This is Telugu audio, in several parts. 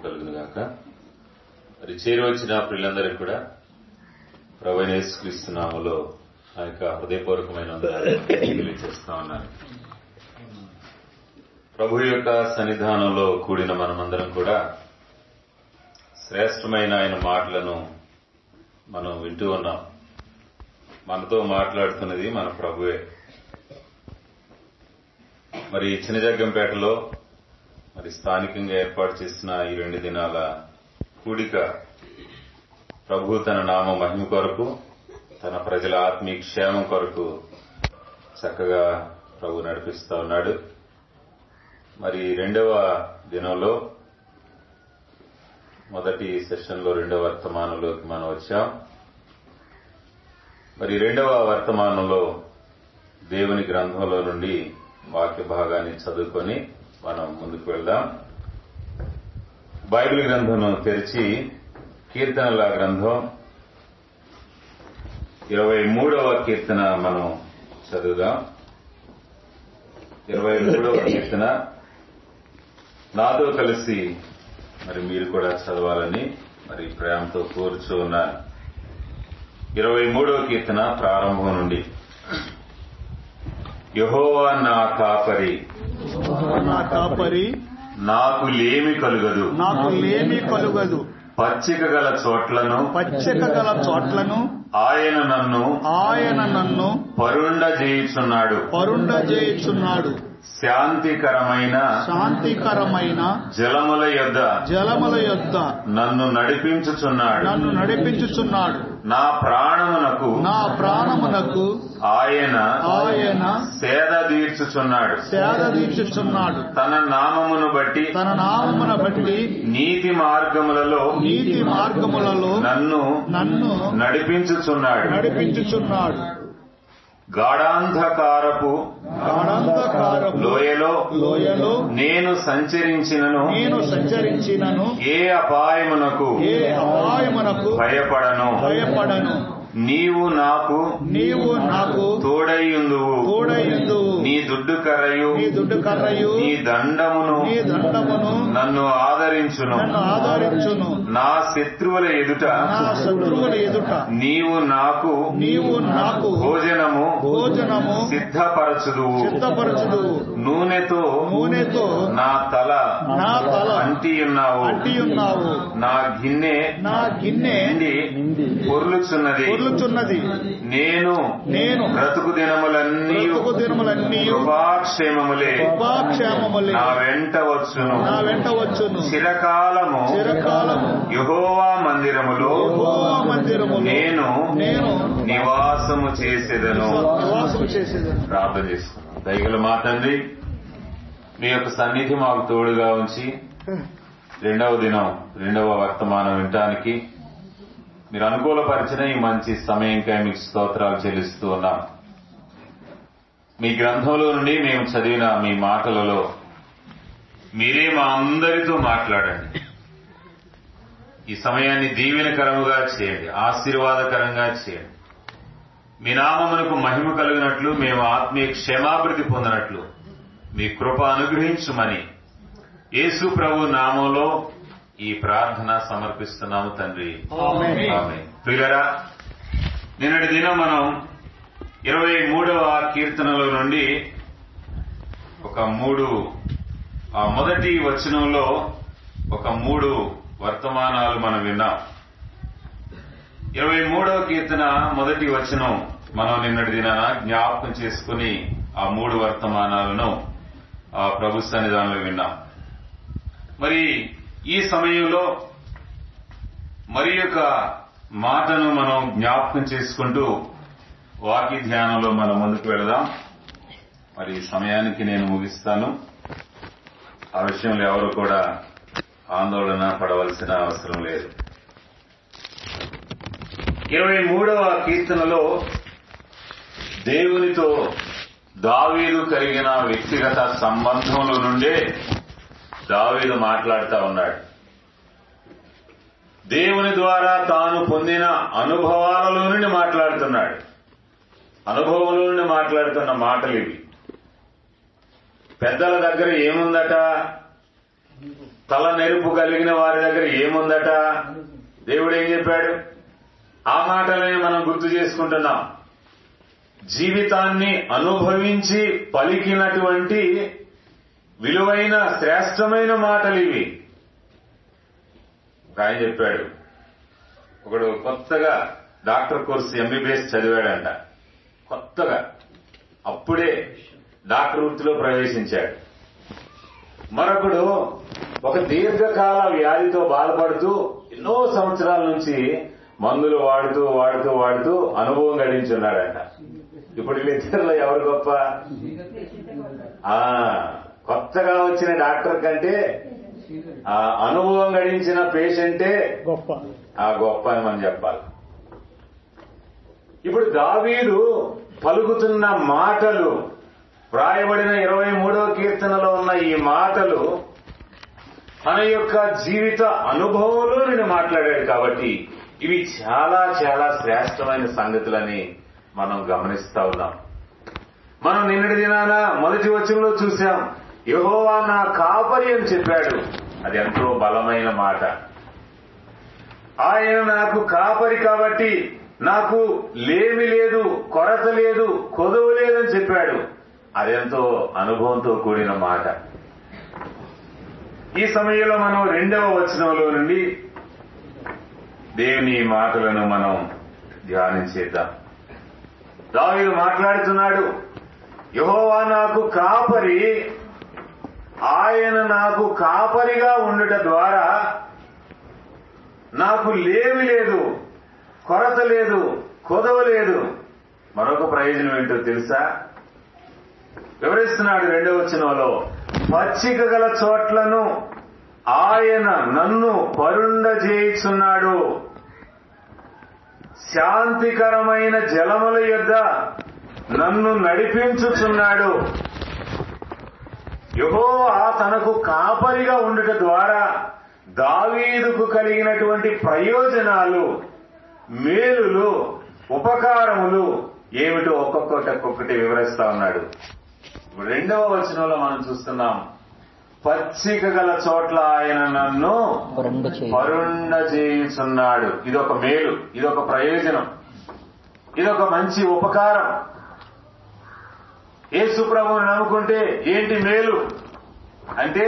కలుగును గాక. మరి చేరువచ్చిన ప్రియులందరికీ కూడా ప్రభువైన యేసుక్రీస్తు నామములో ఆ యొక్క హృదయపూర్వకమైన తెలియజేస్తా ఉన్నాను. ప్రభు యొక్క సన్నిధానంలో కూడిన మనమందరం కూడా శ్రేష్టమైన ఆయన మాటలను మనం వింటూ ఉన్నాం. మనతో మాట్లాడుతున్నది మన ప్రభువే. మరి చిన్నజగ్గంపేటలో మరి స్థానికంగా ఏర్పాటు చేసిన ఈ 2 దినాల కూడిక ప్రభు తన నామ మహిమ కొరకు, తన ప్రజల ఆత్మీయ క్షేమం కొరకు చక్కగా ప్రభు నడిపిస్తా ఉన్నాడు. మరి 2వ దినంలో మొదటి సెషన్లో 2వ వర్తమానంలోకి మనం వచ్చాం. మరి 2వ వర్తమానంలో దేవుని గ్రంథంలో నుండి వాక్య భాగాన్ని చదువుకొని మనం ముందుకు వెళ్దాం. బైబిల్ గ్రంథం తెరిచి కీర్తనల గ్రంథం 23వ కీర్తన మనం చదువుదాం. 23వ కీర్తన నాతో కలిసి మరి మీరు కూడా చదవాలని మరి ప్రేమతో కోరుచూ ఉన్నాను. 23వ కీర్తన ప్రారంభం నుండి. యెహోవా నా కాపరి, నాకు లేమి కలుగదు. పచ్చిక గల చోట్లను ఆయన నన్ను పరుండజేయుచున్నాడు. శాంతికరమైన జలముల యొద్ద నన్ను నడిపించుచున్నాడు. నా ప్రాణమునకు ఆయన సేద తీర్చుచున్నాడు. తన నామమును బట్టి నీతి మార్గములలో నన్ను నడిపించుచున్నాడు. గాఢాంధకారపు లోయలో నేను సంచరించినను ఏ అపాయమునకు భయపడను. నీవు నాకు తోడైయుందువు. నీ దుడ్డు కర్రయు నీ దండమును నన్ను ఆదరించును. నా శత్రువుల ఎదుట నీవు నాకు భోజనము సిద్ధపరచుదువు. నూనెతో నా తల అంటియున్నావు. నా గిన్నె పొర్లుచున్నది. నేను బ్రతుకు దినములన్నీ కృపాక్షేమములే నా వెంట వచ్చును. చిరకాలము యెహోవా మందిరములో నేను నివాసము చేసేదను. ప్రార్థన చేసుకున్నాను. దయగల మా తండ్రి, మీ యొక్క సన్నిధి మాకు తోడుగా ఉంచి 2వ దినం 2వ వర్తమానం వినటానికి మీరు అనుకూలపరిచిన ఈ మంచి సమయంకై మీకు స్తోత్రాలు చెల్లిస్తూ ఉన్నాం. మీ గ్రంథంలో నుండి మేము చదివిన మీ మాటలలో మీరే మా అందరితో మాట్లాడండి. ఈ సమయాన్ని దీవెనకరముగా చేయండి, ఆశీర్వాదకరంగా చేయండి. మీ నామమునకు మహిమ కలిగినట్లు, మేము ఆత్మీయ క్షేమాభివృద్ధి పొందినట్లు మీ కృప అనుగ్రహించుమని యేసు ప్రభు నామంలో ఈ ప్రార్థన సమర్పిస్తున్నాము తండ్రి. ఆమేన్. ప్రియులారా, నిన్నటి దినం మనం 23వ కీర్తనలో నుండి మొదటి వచనంలో 3 వర్తమానాలు మనం విన్నాం. 23వ కీర్తన మొదటి వచనం మనం నిన్నటి దినాన జ్ఞాపకం చేసుకుని ఆ 3 వర్తమానాలను ప్రభు సన్నిధానంలో విన్నాం. మరి ఈ సమయంలో మరి యొక్క మాటను మనం జ్ఞాపకం చేసుకుంటూ వాక్య ధ్యానంలో మనం ముందుకు వెళదాం. మరి సమయానికి నేను ముగిస్తాను. ఆ విషయంలో ఎవరు కూడా ఆందోళన పడవలసిన అవసరం లేదు. 23వ కీర్తనలో దేవునితో దావీదు కలిగిన వ్యక్తిగత సంబంధంలో నుండే దావీదు మాట్లాడుతూ ఉన్నాడు. దేవుని ద్వారా తాను పొందిన అనుభవాలలో నుండి మాట్లాడుతున్నాడు. అనుభవంలో నుండి మాట్లాడుతున్న మాటలు ఇవి. పెద్దల దగ్గర ఏముందట? తల నెరుపు కలిగిన వారి దగ్గర ఏముందట? దేవుడు ఏం చెప్పాడు? ఆ మాటలనే మనం గుర్తు చేసుకుంటున్నాం. జీవితాన్ని అనుభవించి పలికినటువంటి విలువైన శ్రేష్టమైన మాటలు ఇవి. ఆయన చెప్పాడు, ఒకడు కొత్తగా డాక్టర్ కోర్సు ఎంబీబీఎస్ చదివాడంట. కొత్తగా అప్పుడే డాక్టర్ వృత్తిలో ప్రవేశించాడు. మరొకడు ఒక దీర్ఘకాల వ్యాధితో బాధపడుతూ ఎన్నో సంవత్సరాల నుంచి మందులు వాడుతూ వాడుతూ వాడుతూ అనుభవం గడించున్నాడంట. ఇప్పుడు వీళ్ళిద్దరిలో ఎవరు గొప్ప? కొత్తగా వచ్చిన డాక్టర్ కంటే ఆ అనుభవం గడించిన పేషెంటే గొప్ప అని మనం చెప్పాలి. ఇప్పుడు దావీదు పలుకుతున్న మాటలు, వ్రాయబడిన 23వ కీర్తనలో ఉన్న ఈ మాటలు తన యొక్క జీవిత అనుభవంలో నేను మాట్లాడాడు కాబట్టి ఇవి చాలా చాలా శ్రేష్టమైన సంగతులని మనం గమనిస్తా ఉన్నాం. మనం నిన్నటి దినాన మొదటి వచనంలో చూశాం, యెహోవా నా కాపరి అని చెప్పాడు. అది ఎంతో బలమైన మాట. ఆయన నాకు కాపరి కాబట్టి నాకు లేమి లేదు, కొరత లేదు, కొదువు లేదని చెప్పాడు. అదెంతో అనుభవంతో కూడిన మాట. ఈ సమయంలో మనం 2వ వచనంలో నుండి దేవుని మాటలను మనం ధ్యానం చేద్దాం. దావీదు మాట్లాడుతున్నాడు, యెహోవా నాకు కాపరి, ఆయన నాకు కాపరిగా ఉండుట ద్వారా నాకు లేమి లేదు, కొరత లేదు, కొదవ లేదు. మరొక ప్రయోజనం ఏంటో తెలుసా? వివరిస్తున్నాడు 2వ వచనంలో, పచ్చిక గల చోట్లను ఆయన నన్ను పరుండజేయుచున్నాడు, శాంతికరమైన జలముల యొద్ద నన్ను నడిపించుచున్నాడు. యెహోవా తనకు కాపరిగా ఉండుట ద్వారా దావీదుకు కలిగినటువంటి ప్రయోజనాలు, మేలులు, ఉపకారములు ఏమిటో ఒక్కొక్కటి వివరిస్తా ఉన్నాడు. 2వ వచనంలో మనం చూస్తున్నాం, పచ్చిక గల చోట్ల ఆయన నన్ను పరుండజేయుచున్నాడు. ఇదొక మేలు, ఇదొక ప్రయోజనం, ఇదొక మంచి ఉపకారం. యేసు ప్రభువును నమ్ముకుంటే ఏంటి మేలు అంటే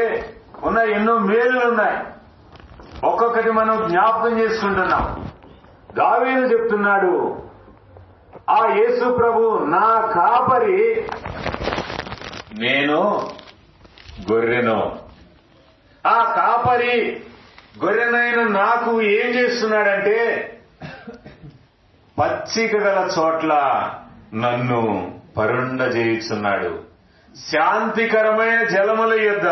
ఉన్న ఎన్నో మేలులున్నాయి. ఒక్కొక్కటి మనం జ్ఞాపకం చేసుకుంటున్నాం. దావీదు చెప్తున్నాడు, ఆ యేసు ప్రభు నా కాపరి, నేను గొర్రెను. ఆ కాపరి గొర్రెనైన నాకు ఏం చేస్తున్నాడంటే పచ్చిక గల చోట్ల నన్ను పరుండజేయుచున్నాడు, శాంతికరమైన జలముల యొద్ద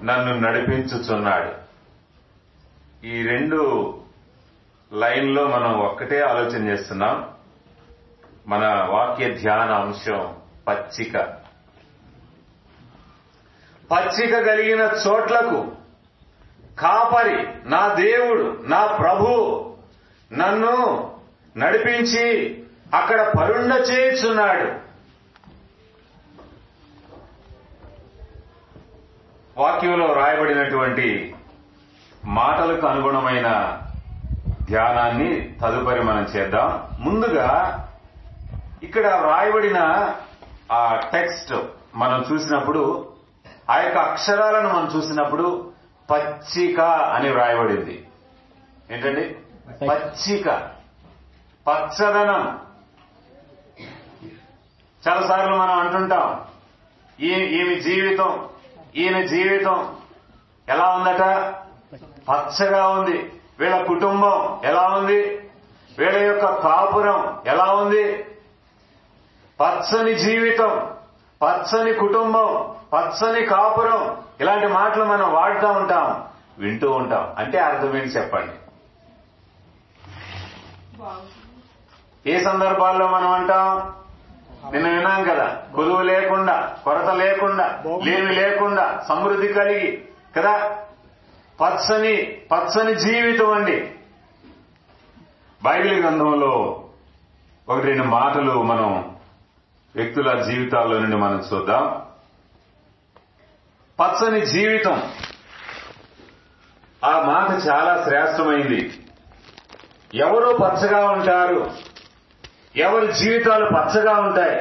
నన్ను నడిపించుచున్నాడు. ఈ 2 లైన్లో మనం ఒక్కటే ఆలోచన చేస్తున్నాం. మన వాక్య ధ్యాన అంశం పచ్చిక. పచ్చిక కలిగిన చోట్లకు కాపరి, నా దేవుడు, నా ప్రభు నన్ను నడిపించి అక్కడ పరుండ చేయుచున్నాడు. వాక్యంలో రాయబడినటువంటి మాటలకు అనుగుణమైన ధ్యానాన్ని తదుపరి మనం చేద్దాం. ముందుగా ఇక్కడ రాయబడిన ఆ టెక్స్ట్ మనం చూసినప్పుడు, ఆ యొక్క అక్షరాలను మనం చూసినప్పుడు పచ్చిక అని వ్రాయబడింది. ఏంటండి? పచ్చిక, పచ్చదనం. చాలాసార్లు మనం అంటుంటాం, ఈయన జీవితం ఎలా ఉందట? పచ్చగా ఉంది. వీళ్ళ కుటుంబం ఎలా ఉంది? వీళ్ళ యొక్క కాపురం ఎలా ఉంది? పచ్చని జీవితం, పచ్చని కుటుంబం, పచ్చని కాపురం, ఇలాంటి మాటలు మనం వాడుతూ ఉంటాం, వింటూ ఉంటాం. అంటే అర్థం ఏంటి చెప్పండి? ఏ సందర్భాల్లో మనం అంటాం? నిన్న విన్నాం కదా, కొలువు లేకుండా, కొరత లేకుండా, లేమి లేకుండా, సమృద్ధి కలిగి కదా, పచ్చని జీవితం అండి. బైబిల్ గ్రంథంలో 1-2 మాటలు మనం వ్యక్తుల జీవితాల్లో నుండి మనం చూద్దాం. పచ్చని జీవితం ఆ మాట చాలా శ్రేష్టమైంది. ఎవరు పచ్చగా ఉంటారు, ఎవరి జీవితాలు పచ్చగా ఉంటాయి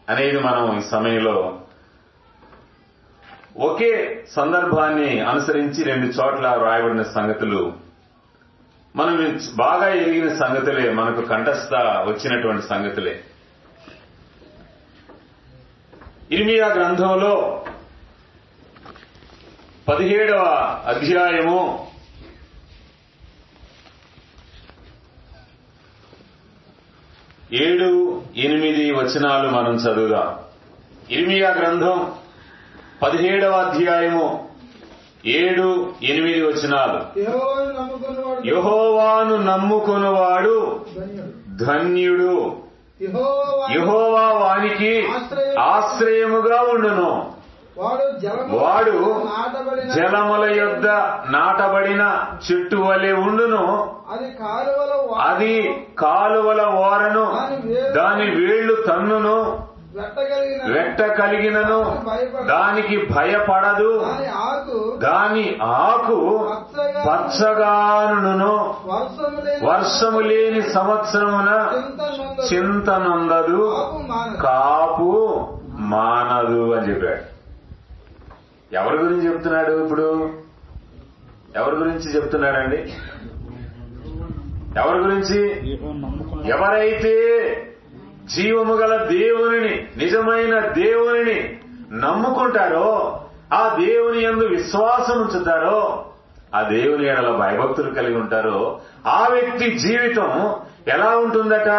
అనేది మనం ఈ సమయంలో ఒకే సందర్భాన్ని అనుసరించి 2 చోట్ల రాయబడిన సంగతులు మనం బాగా ఎరిగిన సంగతులే, మనకు కంఠస్థ వచ్చినటువంటి సంగతులే. ఇర్మియా గ్రంథంలో 17వ అధ్యాయము 7-8 వచనాలు మనం చదువుదాం. ఇర్మియా గ్రంథం 17వ అధ్యాయము 7-8 వచనాలు. యెహోవాను నమ్ముకొనువాడు ధన్యుడు, యెహోవా వానికి ఆశ్రయముగా ఉండును. వాడు జలముల యొద్ద నాటబడిన చెట్టు వలె ఉండును. అది కాలువల ఓరను, దాని వేళ్లు తన్నును, వెట్ట కలిగినను దానికి భయపడదు. దాని ఆకు పచ్చగానును, వర్షము లేని సంవత్సరమున చింతనందదు, కాపు మానదు అని చెప్పాడు. ఎవరి గురించి చెప్తున్నాడు? ఇప్పుడు ఎవరి గురించి చెప్తున్నాడండి? ఎవరి గురించి? ఎవరైతే జీవము గల దేవునిని, నిజమైన దేవునిని నమ్ముకుంటారో, ఆ దేవుని యందు విశ్వాసం ఉంచుతారో, ఆ దేవుని ఎడల భయభక్తులు కలిగి ఉంటారో, ఆ వ్యక్తి జీవితం ఎలా ఉంటుందట?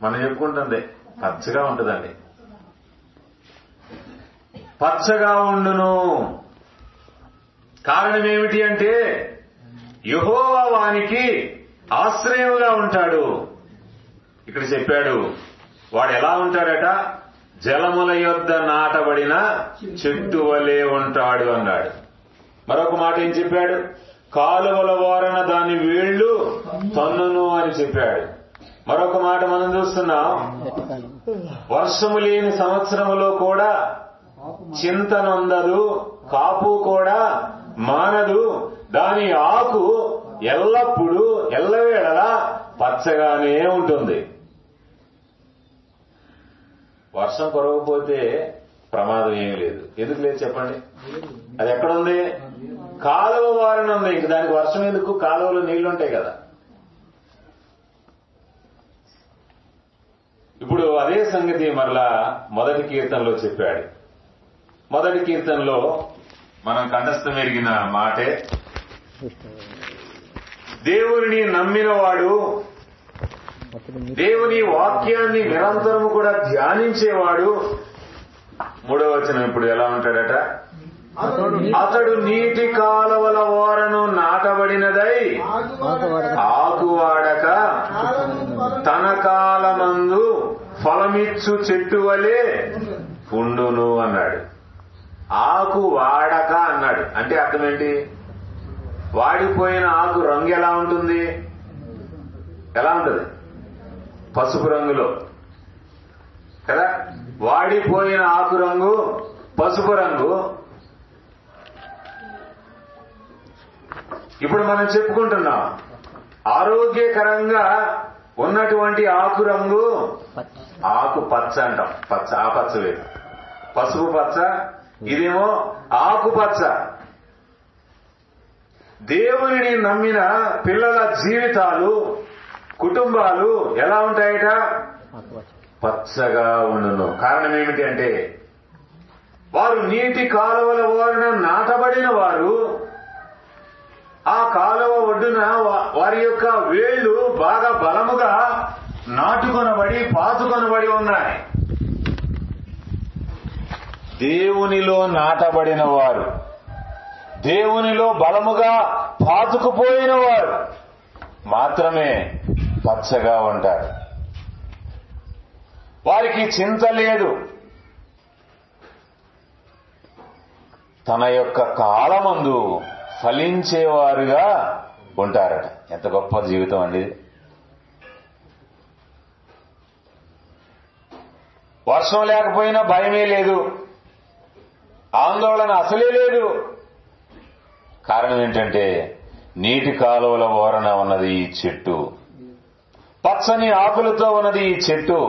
మనం చెప్పుకుంటుంది పచ్చగా ఉంటుందండి. పచ్చగా ఉండును. కారణం ఏమిటి అంటే యెహోవా వానికి ఆశ్రయముగా ఉంటాడు. ఇక్కడ చెప్పాడు, వాడు ఎలా ఉంటాడట? జలముల యొద్ద నాటబడిన చెట్టు వలె ఉంటాడు అన్నాడు. మరొక మాట ఏం చెప్పాడు? కాలువల ఓరన దాని వేళ్లు తన్నును అని చెప్పాడు. మరొక మాట మనం చూస్తున్నాం, వర్షము లేని సంవత్సరములో కూడా చింతనందదు, కాపు కూడా మానదు, దాని ఆకు ఎల్లప్పుడూ ఎల్లవేళలా పచ్చగానే ఉంటుంది. వర్షం కురవకపోతే ప్రమాదం ఏమీ లేదు. ఎందుకు లేదు చెప్పండి? అది ఎక్కడుంది? కాలువ వారన ఉంది. ఇంక దానికి వర్షం ఎందుకు? కాలువలో నీళ్లు ఉంటాయి కదా. ఇప్పుడు అదే సంగతి మరలా మొదటి కీర్తనలో చెప్పాడు. మొదటి కీర్తనలో మనం కంఠస్థం ఎరిగిన మాటే, దేవుని నమ్మినవాడు దేవుని వాక్యాన్ని నిరంతరము కూడా ధ్యానించేవాడు. 3వ వచనం ఇప్పుడు ఎలా ఉంటాడట? అతడు నీటి కాలువల ఓరను నాటబడినదై ఆకువాడక తన కాలమందు ఫలమిచ్చు చెట్టు వలె ఉండును అన్నాడు. ఆకు వాడక అన్నాడు అంటే అర్థం ఏంటి? వాడిపోయిన ఆకు రంగు ఎలా ఉంటుంది? ఎలా ఉంటుంది? పసుపు రంగులో కదా. వాడిపోయిన ఆకు రంగు పసుపు రంగు. ఇప్పుడు మనం చెప్పుకుంటున్నాం ఆరోగ్యకరంగా ఉన్నటువంటి ఆకు రంగు ఆకు పచ్చ అంటాం. పచ్చ, ఆ పచ్చ వేరు. పసుపు పచ్చ, ఇదేమో ఆకుపచ్చ. దేవునిని నమ్మిన పిల్లల జీవితాలు, కుటుంబాలు ఎలా ఉంటాయట? పచ్చగా ఉండును. కారణం ఏమిటి అంటే వారు నీటి కాలువల ఓరన నాటబడిన వారు. ఆ కాలువ ఒడ్డున వారి యొక్క వేళ్లు బాగా బలముగా నాటుకొనబడి పాతుకొనబడి ఉన్నాయి. దేవునిలో నాటబడిన వారు, దేవునిలో బలముగా పాతుకుపోయిన వారు మాత్రమే పచ్చగా ఉంటారు. వారికి చింత లేదు. తన యొక్క కాలమందు ఫలించేవారుగా ఉంటారట. ఎంత గొప్ప జీవితం అండి! వర్షం లేకపోయినా భయమే లేదు, ఆందోళన అసలే లేదు. కారణం ఏంటంటే నీటి కాలువల ఓరన ఉన్నది ఈ చెట్టు, పచ్చని ఆకులతో ఉన్నది ఈ చెట్టు.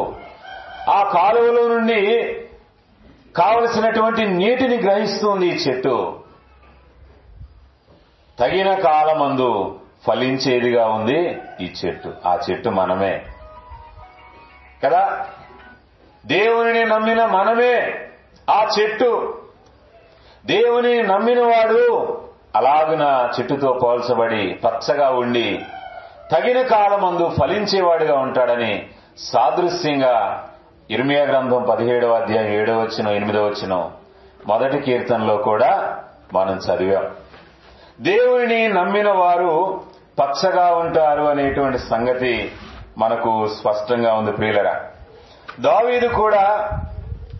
ఆ కాలువలో నుండి కావలసినటువంటి నీటిని గ్రహిస్తుంది ఈ చెట్టు. తగిన కాలమందు ఫలించేదిగా ఉంది ఈ చెట్టు. ఆ చెట్టు మనమే కదా. దేవునిని నమ్మిన మనమే ఆ చెట్టు. దేవుని నమ్మిన వాడు అలాగున చెట్టుతో పోల్చబడి పచ్చగా ఉండి తగిన కాలమందు ఫలించేవాడిగా ఉంటాడని సాదృశ్యంగా ఇర్మియా గ్రంథం 17వ అధ్యాయం 7వ వచనం 8వ వచనం మొదటి కీర్తనలో కూడా మనం చదివాం. దేవుని నమ్మిన వారు పచ్చగా ఉంటారు అనేటువంటి సంగతి మనకు స్పష్టంగా ఉంది ప్రియులరా. దావీదు కూడా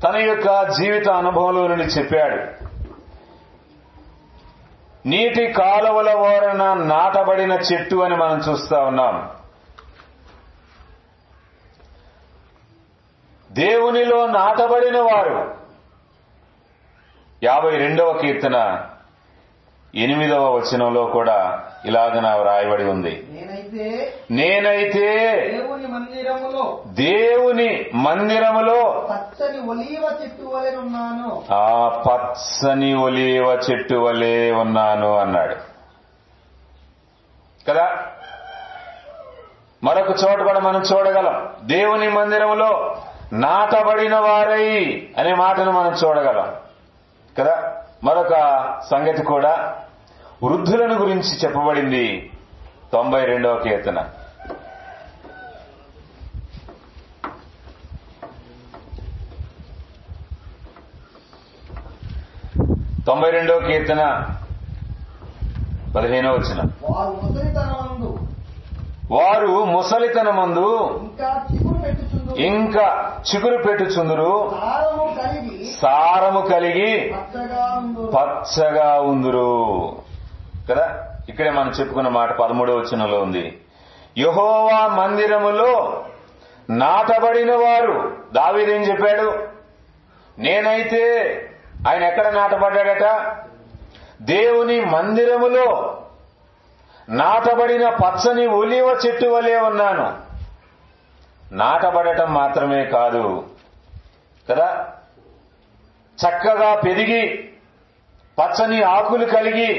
తన యొక్క జీవిత అనుభవంలో నుండి చెప్పాడు. నీటి కాలువల ఓరన నాటబడిన చెట్టు అని మనం చూస్తా ఉన్నాం. దేవునిలో నాటబడిన వారు 52వ కీర్తన 8వ వచనంలో కూడా ఇలాగన వ్రాయబడి ఉంది. నేనైతే దేవుని మందిరములో పచ్చని ఒలీవ చెట్టు వలె ఉన్నాను. ఆ పచ్చని ఒలీవ చెట్టు వలె ఉన్నాను అన్నాడు కదా. మరొక చోట కూడా మనం చూడగలం, దేవుని మందిరములో నాటబడిన వారై అనే మాటను మనం చూడగలం కదా. మరొక సంగతి కూడా వృద్ధులను గురించి చెప్పబడింది 92వ కీర్తన. కీర్తన 15వ వచనం. వారు ముసలితనమందు ఇంకా చిగురు పెట్టుచుందురు, సారము కలిగి పచ్చగా ఉందురు కదా. ఇక్కడే మనం చెప్పుకున్న మాట 13వ వచనంలో ఉంది. యెహోవా మందిరములో నాటబడిన వారు. దావీదేం చెప్పాడు? నేనైతే, ఆయన ఎక్కడ నాటబడ్డాడట? దేవుని మందిరములో నాటబడిన పచ్చని ఒలీవ చెట్టు వలె ఉన్నాను. నాటబడటం మాత్రమే కాదు కదా, చక్కగా పెరిగి పచ్చని ఆకులు కలిగి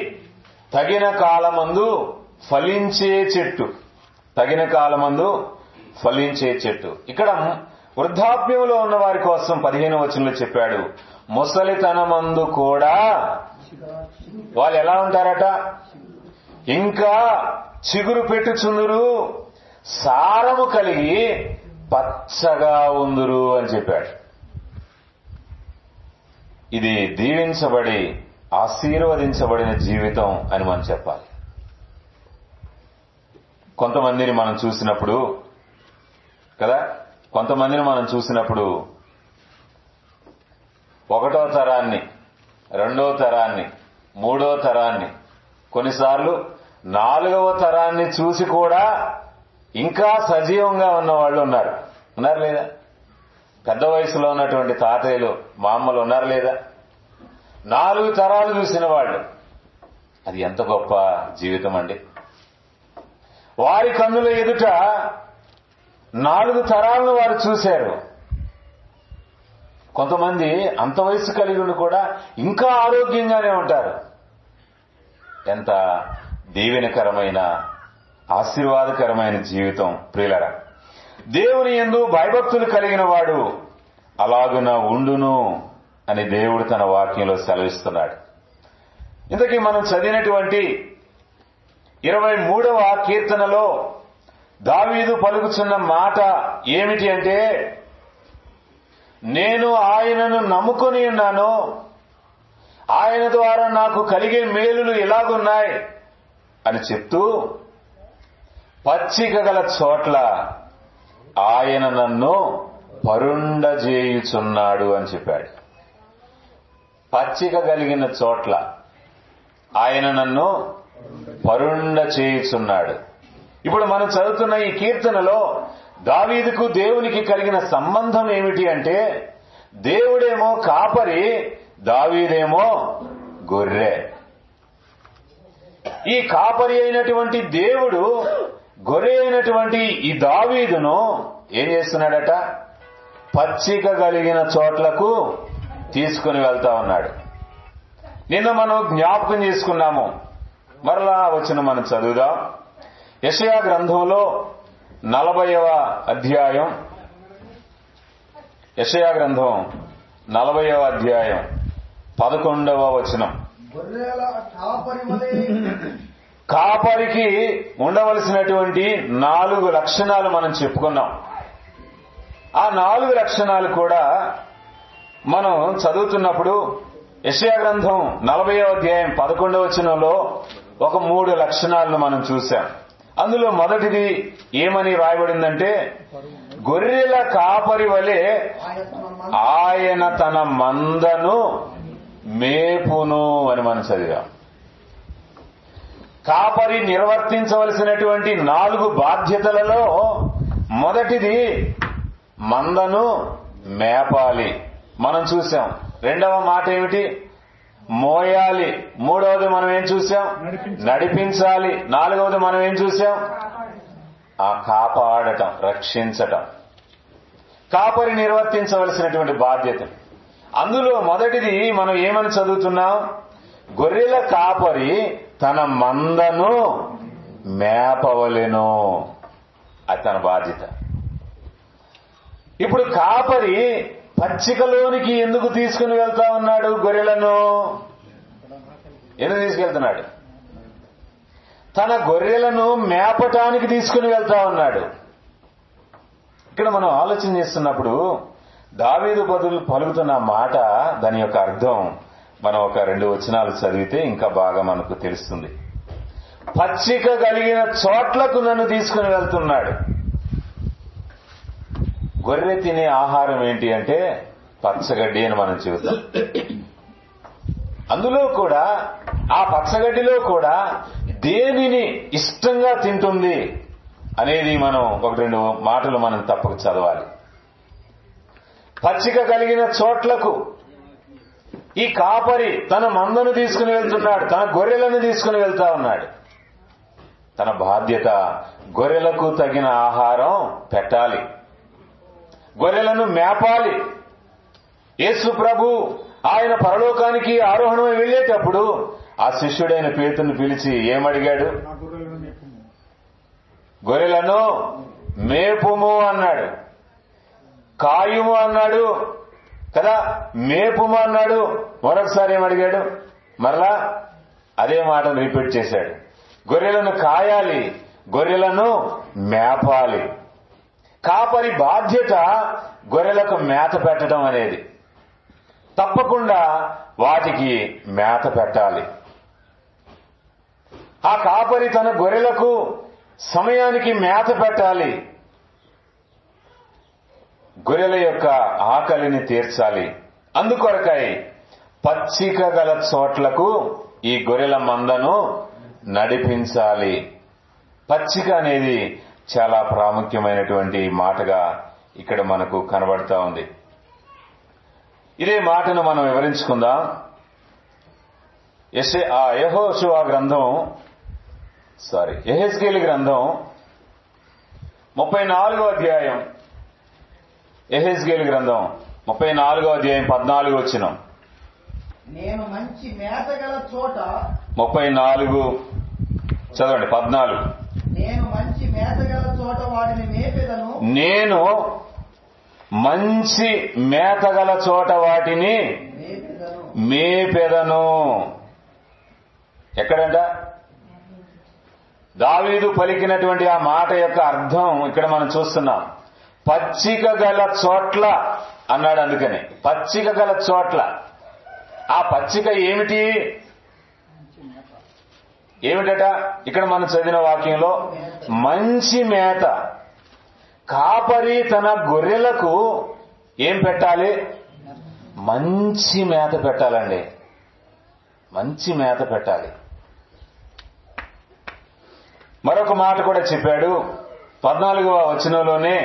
తగిన కాలమందు ఫలించే చెట్టు. తగిన కాలమందు ఫలించే చెట్టు. ఇక్కడ వృద్ధాప్యంలో ఉన్న వారి కోసం 15వ వచనంలో చెప్పాడు, ముసలితనమందు కూడా వాళ్ళు ఎలా ఉంటారట? ఇంకా చిగురు పెట్టుచుందురు, సారము కలిగి పచ్చగా ఉందురు అని చెప్పాడు. ఇది దీవించబడి ఆశీర్వదించబడిన జీవితం అని మనం చెప్పాలి. కొంతమందిని మనం చూసినప్పుడు కదా, కొంతమందిని మనం చూసినప్పుడు 1వ తరాన్ని, 2వ తరాన్ని, 3వ తరాన్ని, కొన్నిసార్లు 4వ తరాన్ని చూసి కూడా ఇంకా సజీవంగా ఉన్న వాళ్ళు ఉన్నారు లేదా? పెద్ద వయసులో ఉన్నటువంటి తాతయ్యలు, మా అమ్మలు ఉన్నారు లేదా? 4 తరాలు చూసిన వాళ్ళు. అది ఎంత గొప్ప జీవితం అండి. వారి కన్నుల ఎదుట 4 తరాలను వారు చూశారు. కొంతమంది అంత వయసు కలిగి ఉండి కూడా ఇంకా ఆరోగ్యంగానే ఉంటారు. ఎంత దీవెనకరమైన ఆశీర్వాదకరమైన జీవితం ప్రియులరా. దేవుని యందు భయభక్తులు కలిగిన వాడు అలాగున ఉండును అని దేవుడు తన వాక్యంలో సెలవిస్తున్నాడు. ఇంతకీ మనం చదివినటువంటి 23వ కీర్తనలో దావీదు పలుకుతున్న మాట ఏమిటి అంటే, నేను ఆయనను నమ్ముకొని ఉన్నాను, ఆయన ద్వారా నాకు కలిగే మేలులు ఎలాగున్నాయి అని చెప్తూ, పచ్చిక గల చోట్ల ఆయన నన్ను పరుండజేయుచున్నాడు అని చెప్పాడు. పచ్చిక కలిగిన చోట్ల ఆయన నన్ను పరుండ చేయుచున్నాడు. ఇప్పుడు మనం చదువుతున్న ఈ కీర్తనలో దావీదుకు దేవునికి కలిగిన సంబంధం ఏమిటి అంటే, దేవుడేమో కాపరి, దావీదేమో గొర్రె. ఈ కాపరి అయినటువంటి దేవుడు గొర్రె అయినటువంటి ఈ దావీదును ఏం చేస్తున్నాడట? పచ్చిక కలిగిన చోట్లకు తీసుకుని వెళ్తా ఉన్నాడు. నిన్న మనం జ్ఞాపకం చేసుకున్నాము. మరలా వచ్చిన మనం చదువుదాం. యెషయా గ్రంథంలో 40వ అధ్యాయం, యెషయా గ్రంథం 40వ అధ్యాయం 11వ వచనం. గొర్రెల కాపరి వలె కాపరికి ఉండవలసినటువంటి 4 లక్షణాలు మనం చెప్పుకున్నాం. ఆ 4 లక్షణాలు కూడా మనం చదువుతున్నప్పుడు యెషయా గ్రంథం 40వ అధ్యాయం 11వ వచనంలో ఒక 3 లక్షణాలను మనం చూశాం. అందులో మొదటిది ఏమని రాయబడిందంటే, గొర్రెల కాపరి వలె ఆయన తన మందను మేపును అని మనం చదివాం. కాపరి నిర్వర్తించవలసినటువంటి 4 బాధ్యతలలో మొదటిది మందను మేపాలి మనం చూసాం. రెండవ మాట ఏమిటి? మోయాలి. మూడవది మనం ఏం చూసాం? నడిపించాలి. నాలుగవది మనం ఏం చూసాం? కాపాడటం, రక్షించటం. కాపరి నిర్వర్తించవలసినటువంటి బాధ్యత. అందులో మొదటిది మనం ఏమని చదువుతున్నాం? గొర్రెల కాపరి తన మందను మేపవలెను. అది తన బాధ్యత. ఇప్పుడు కాపరి పచ్చికలోనికి ఎందుకు తీసుకుని వెళ్తా ఉన్నాడు? గొర్రెలను ఎందుకు తీసుకెళ్తున్నాడు? తన గొర్రెలను మేపటానికి తీసుకుని వెళ్తా ఉన్నాడు. ఇక్కడ మనం ఆలోచన చేస్తున్నప్పుడు దావీదు పలుకుతున్న మాట, దాని యొక్క అర్థం మనం ఒక 2 వచనాలు చదివితే ఇంకా బాగా మనకు తెలుస్తుంది. పచ్చిక కలిగిన చోట్లకు నన్ను తీసుకుని వెళ్తున్నాడు. గొర్రె తినే ఆహారం ఏంటి అంటే పచ్చగడ్డి అని మనం చెబుతాం. అందులో కూడా ఆ పచ్చగడ్డిలో కూడా దేనిని ఇష్టంగా తింటుంది అనేది మనం 1-2 మాటలు మనం తప్పక చదవాలి. పచ్చిక కలిగిన చోట్లకు ఈ కాపరి తన మందను తీసుకుని వెళ్తున్నాడు, తన గొర్రెలను తీసుకుని వెళ్తా ఉన్నాడు. తన బాధ్యత గొర్రెలకు తగిన ఆహారం పెట్టాలి, గొర్రెలను మేపాలి. యేసు ప్రభు ఆయన పరలోకానికి ఆరోహణమై వెళ్లేటప్పుడు ఆ శిష్యుడైన పేతురును పిలిచి ఏమడిగాడు? గొర్రెలను మేపుము అన్నాడు, కాయుము అన్నాడు కదా, మేపుము అన్నాడు. మరొకసారి ఏమడిగాడు? మరలా అదే మాటను రిపీట్ చేశాడు. గొర్రెలను కాయాలి, గొర్రెలను మేపాలి. కాపరి బాధ్యత గొర్రెలకు మేత పెట్టడం అనేది. తప్పకుండా వాటికి మేత పెట్టాలి. ఆ కాపరి తన గొర్రెలకు సమయానికి మేత పెట్టాలి, గొర్రెల యొక్క ఆకలిని తీర్చాలి. అందుకొరకై పచ్చిక గల చోట్లకు ఈ గొర్రెల మందను నడిపించాలి. పచ్చిక అనేది చాలా ప్రాముఖ్యమైనటువంటి మాటగా ఇక్కడ మనకు కనబడతా ఉంది. ఇదే మాటను మనం వివరించుకుందాం. యెహెజ్కేలు గ్రంథం 34వ అధ్యాయం, యెహెజ్కేలు గ్రంథం 34వ అధ్యాయం 14వ వచనం. నేను మంచి మేత గల చోట 34 చదవండి. 14. నేను మంచి మేత గల చోట వాటిని మేపెదను. నేను మంచి మేత గల చోట వాటిని మేపెదను. ఎక్కడంట? దావీదు పలికినటువంటి ఆ మాట యొక్క అర్థం ఇక్కడ మనం చూస్తున్నాం. పచ్చిక గల చోట్ల అన్నాడు. అందుకని పచ్చిక గల చోట్ల. ఆ పచ్చిక ఏమిటి? ఏమిటట? ఇక్కడ మనం చదివిన వాక్యంలో మంచి మేత. కాపరి తన గొర్రెలకు ఏం పెట్టాలి? మంచి మేత పెట్టాలండి. మంచి మేత పెట్టాలి. మరొక మాట కూడా చెప్పాడు. 14వ వచనంలోనే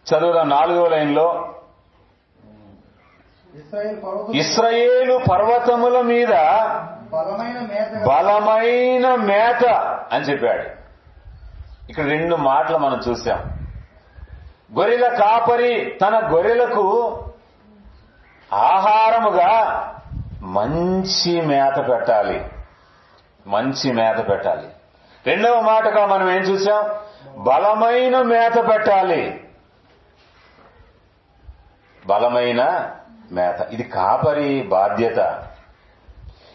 చదువుదాం. 4వ లైన్లో, ఇశ్రాయేలు పర్వతముల మీద బలమైన మేత అని చెప్పాడు. ఇక్కడ 2 మాటలు మనం చూసాం. గొర్రెల కాపరి తన గొర్రెలకు ఆహారముగా మంచి మేత పెట్టాలి, మంచి మేత పెట్టాలి. రెండవ మాటగా మనం ఏం చూసాం? బలమైన మేత పెట్టాలి, బలమైన మేత. ఇది కాపరి బాధ్యత,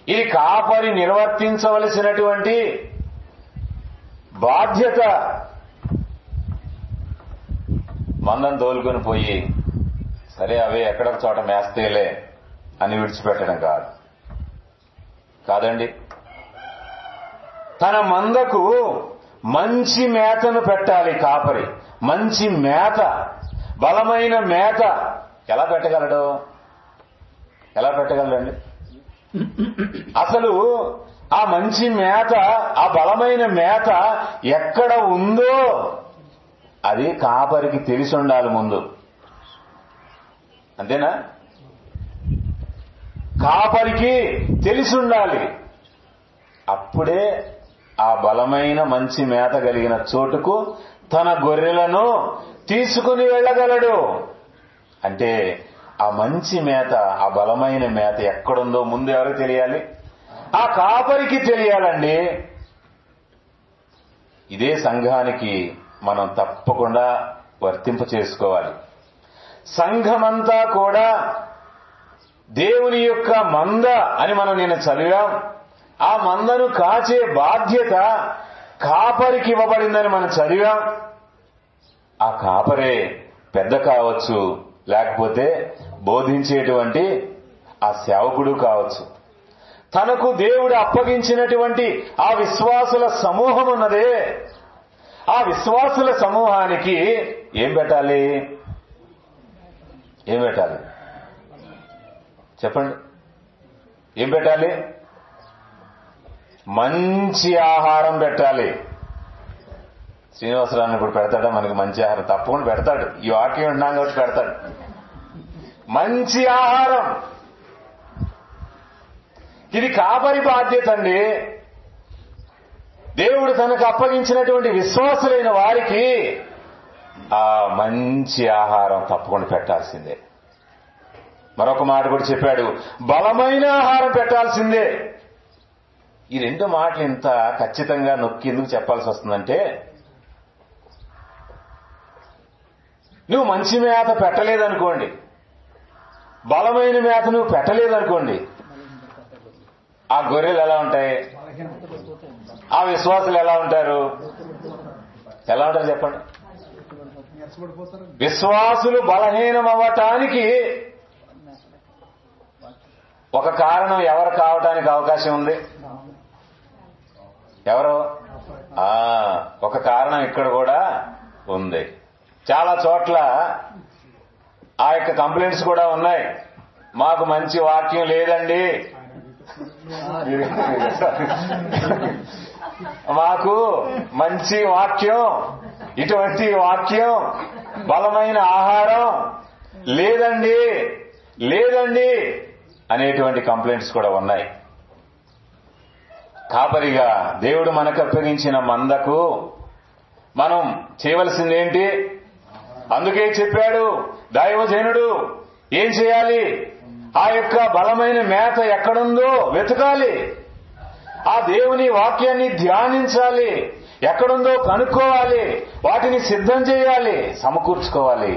ఇది కాపరి నిర్వర్తించవలసినటువంటి బాధ్యత. మందం తోలుకొని పోయి సరే అవే ఎక్కడొక చోట మేస్తేలే అని విడిచిపెట్టడం కాదండి. తన మందకు మంచి మేతను పెట్టాలి కాపరి. మంచి మేత, బలమైన మేత ఎలా పెట్టగలడండి? అసలు ఆ మంచి మేత, ఆ బలమైన మేత ఎక్కడ ఉందో అది కాపరికి తెలిసి ఉండాలి ముందు. అంతేనా? కాపరికి తెలిసి ఉండాలి. అప్పుడే ఆ బలమైన మంచి మేత కలిగిన చోటుకు తన గొర్రెలను తీసుకుని వెళ్ళగలడు. అంటే ఆ మంచి మేత, ఆ బలమైన మేత ఎక్కడుందో ముందు ఎవరికి తెలియాలి? ఆ కాపరికి తెలియాలండి. ఇదే సంఘానికి మనం తప్పకుండా వర్తింప చేసుకోవాలి. సంఘమంతా కూడా దేవుని యొక్క మంద అని మనం నిన్న చదివాం. ఆ మందను కాచే బాధ్యత కాపరికి ఇవ్వబడిందని మనం చదివాం. ఆ కాపరే పెద్ద కావచ్చు, లేకపోతే బోధించేటువంటి ఆ సేవకుడు కావచ్చు. తనకు దేవుడు అప్పగించినటువంటి ఆ విశ్వాసుల సమూహం ఉన్నదే, ఆ విశ్వాసుల సమూహానికి ఏం పెట్టాలి? చెప్పండి. ఏం పెట్టాలి? మంచి ఆహారం పెట్టాలి. శ్రీనివాసరావు ఇప్పుడు పెడతాడా మనకి మంచి ఆహారం? తప్పకుండా పెడతాడు. ఈ వాక్యం వింటున్నాం కాబట్టి పెడతాడు. మంచి ఆహారం. ఇది కాపరి బాధ్యత అండి. దేవుడు తనకు అప్పగించినటువంటి విశ్వాసులైన వారికి ఆ మంచి ఆహారం తప్పకుండా పెట్టాల్సిందే. మరొక మాట కూడా చెప్పాడు, బలమైన ఆహారం పెట్టాల్సిందే. ఈ 2 మాటలు ఇంత ఖచ్చితంగా నొక్కి ఎందుకు చెప్పాల్సి వస్తుందంటే, నువ్వు మంచి మేత పెట్టలేదనుకోండి, బలమైన మేత నువ్వు పెట్టలేదనుకోండి, ఆ గొర్రెలు ఎలా ఉంటాయి? ఆ విశ్వాసులు ఎలా ఉంటారు చెప్పండి. విశ్వాసులు బలహీనం అవ్వటానికి ఒక కారణం ఎవరు కావటానికి అవకాశం ఉంది? ఎవరు? ఒక కారణం ఇక్కడ కూడా ఉంది. చాలా చోట్ల ఆ యొక్క కంప్లైంట్స్ కూడా ఉన్నాయి. మాకు మంచి వాక్యం లేదండి, మాకు మంచి వాక్యం, ఇటువంటి వాక్యం, బలమైన ఆహారం లేదండి అనేటువంటి కంప్లైంట్స్ కూడా ఉన్నాయి. కాపరిగా దేవుడు మనకు అప్పగించిన మందకు మనం చేయవలసిందేంటి? అందుకే చెప్పాడు దైవజనుడు, ఏం చేయాలి? ఆ యొక్క బలమైన మేత ఎక్కడుందో వెతకాలి. ఆ దేవుని వాక్యాన్ని ధ్యానించాలి. ఎక్కడుందో కనుక్కోవాలి. వాటిని సిద్ధం చేయాలి, సమకూర్చుకోవాలి,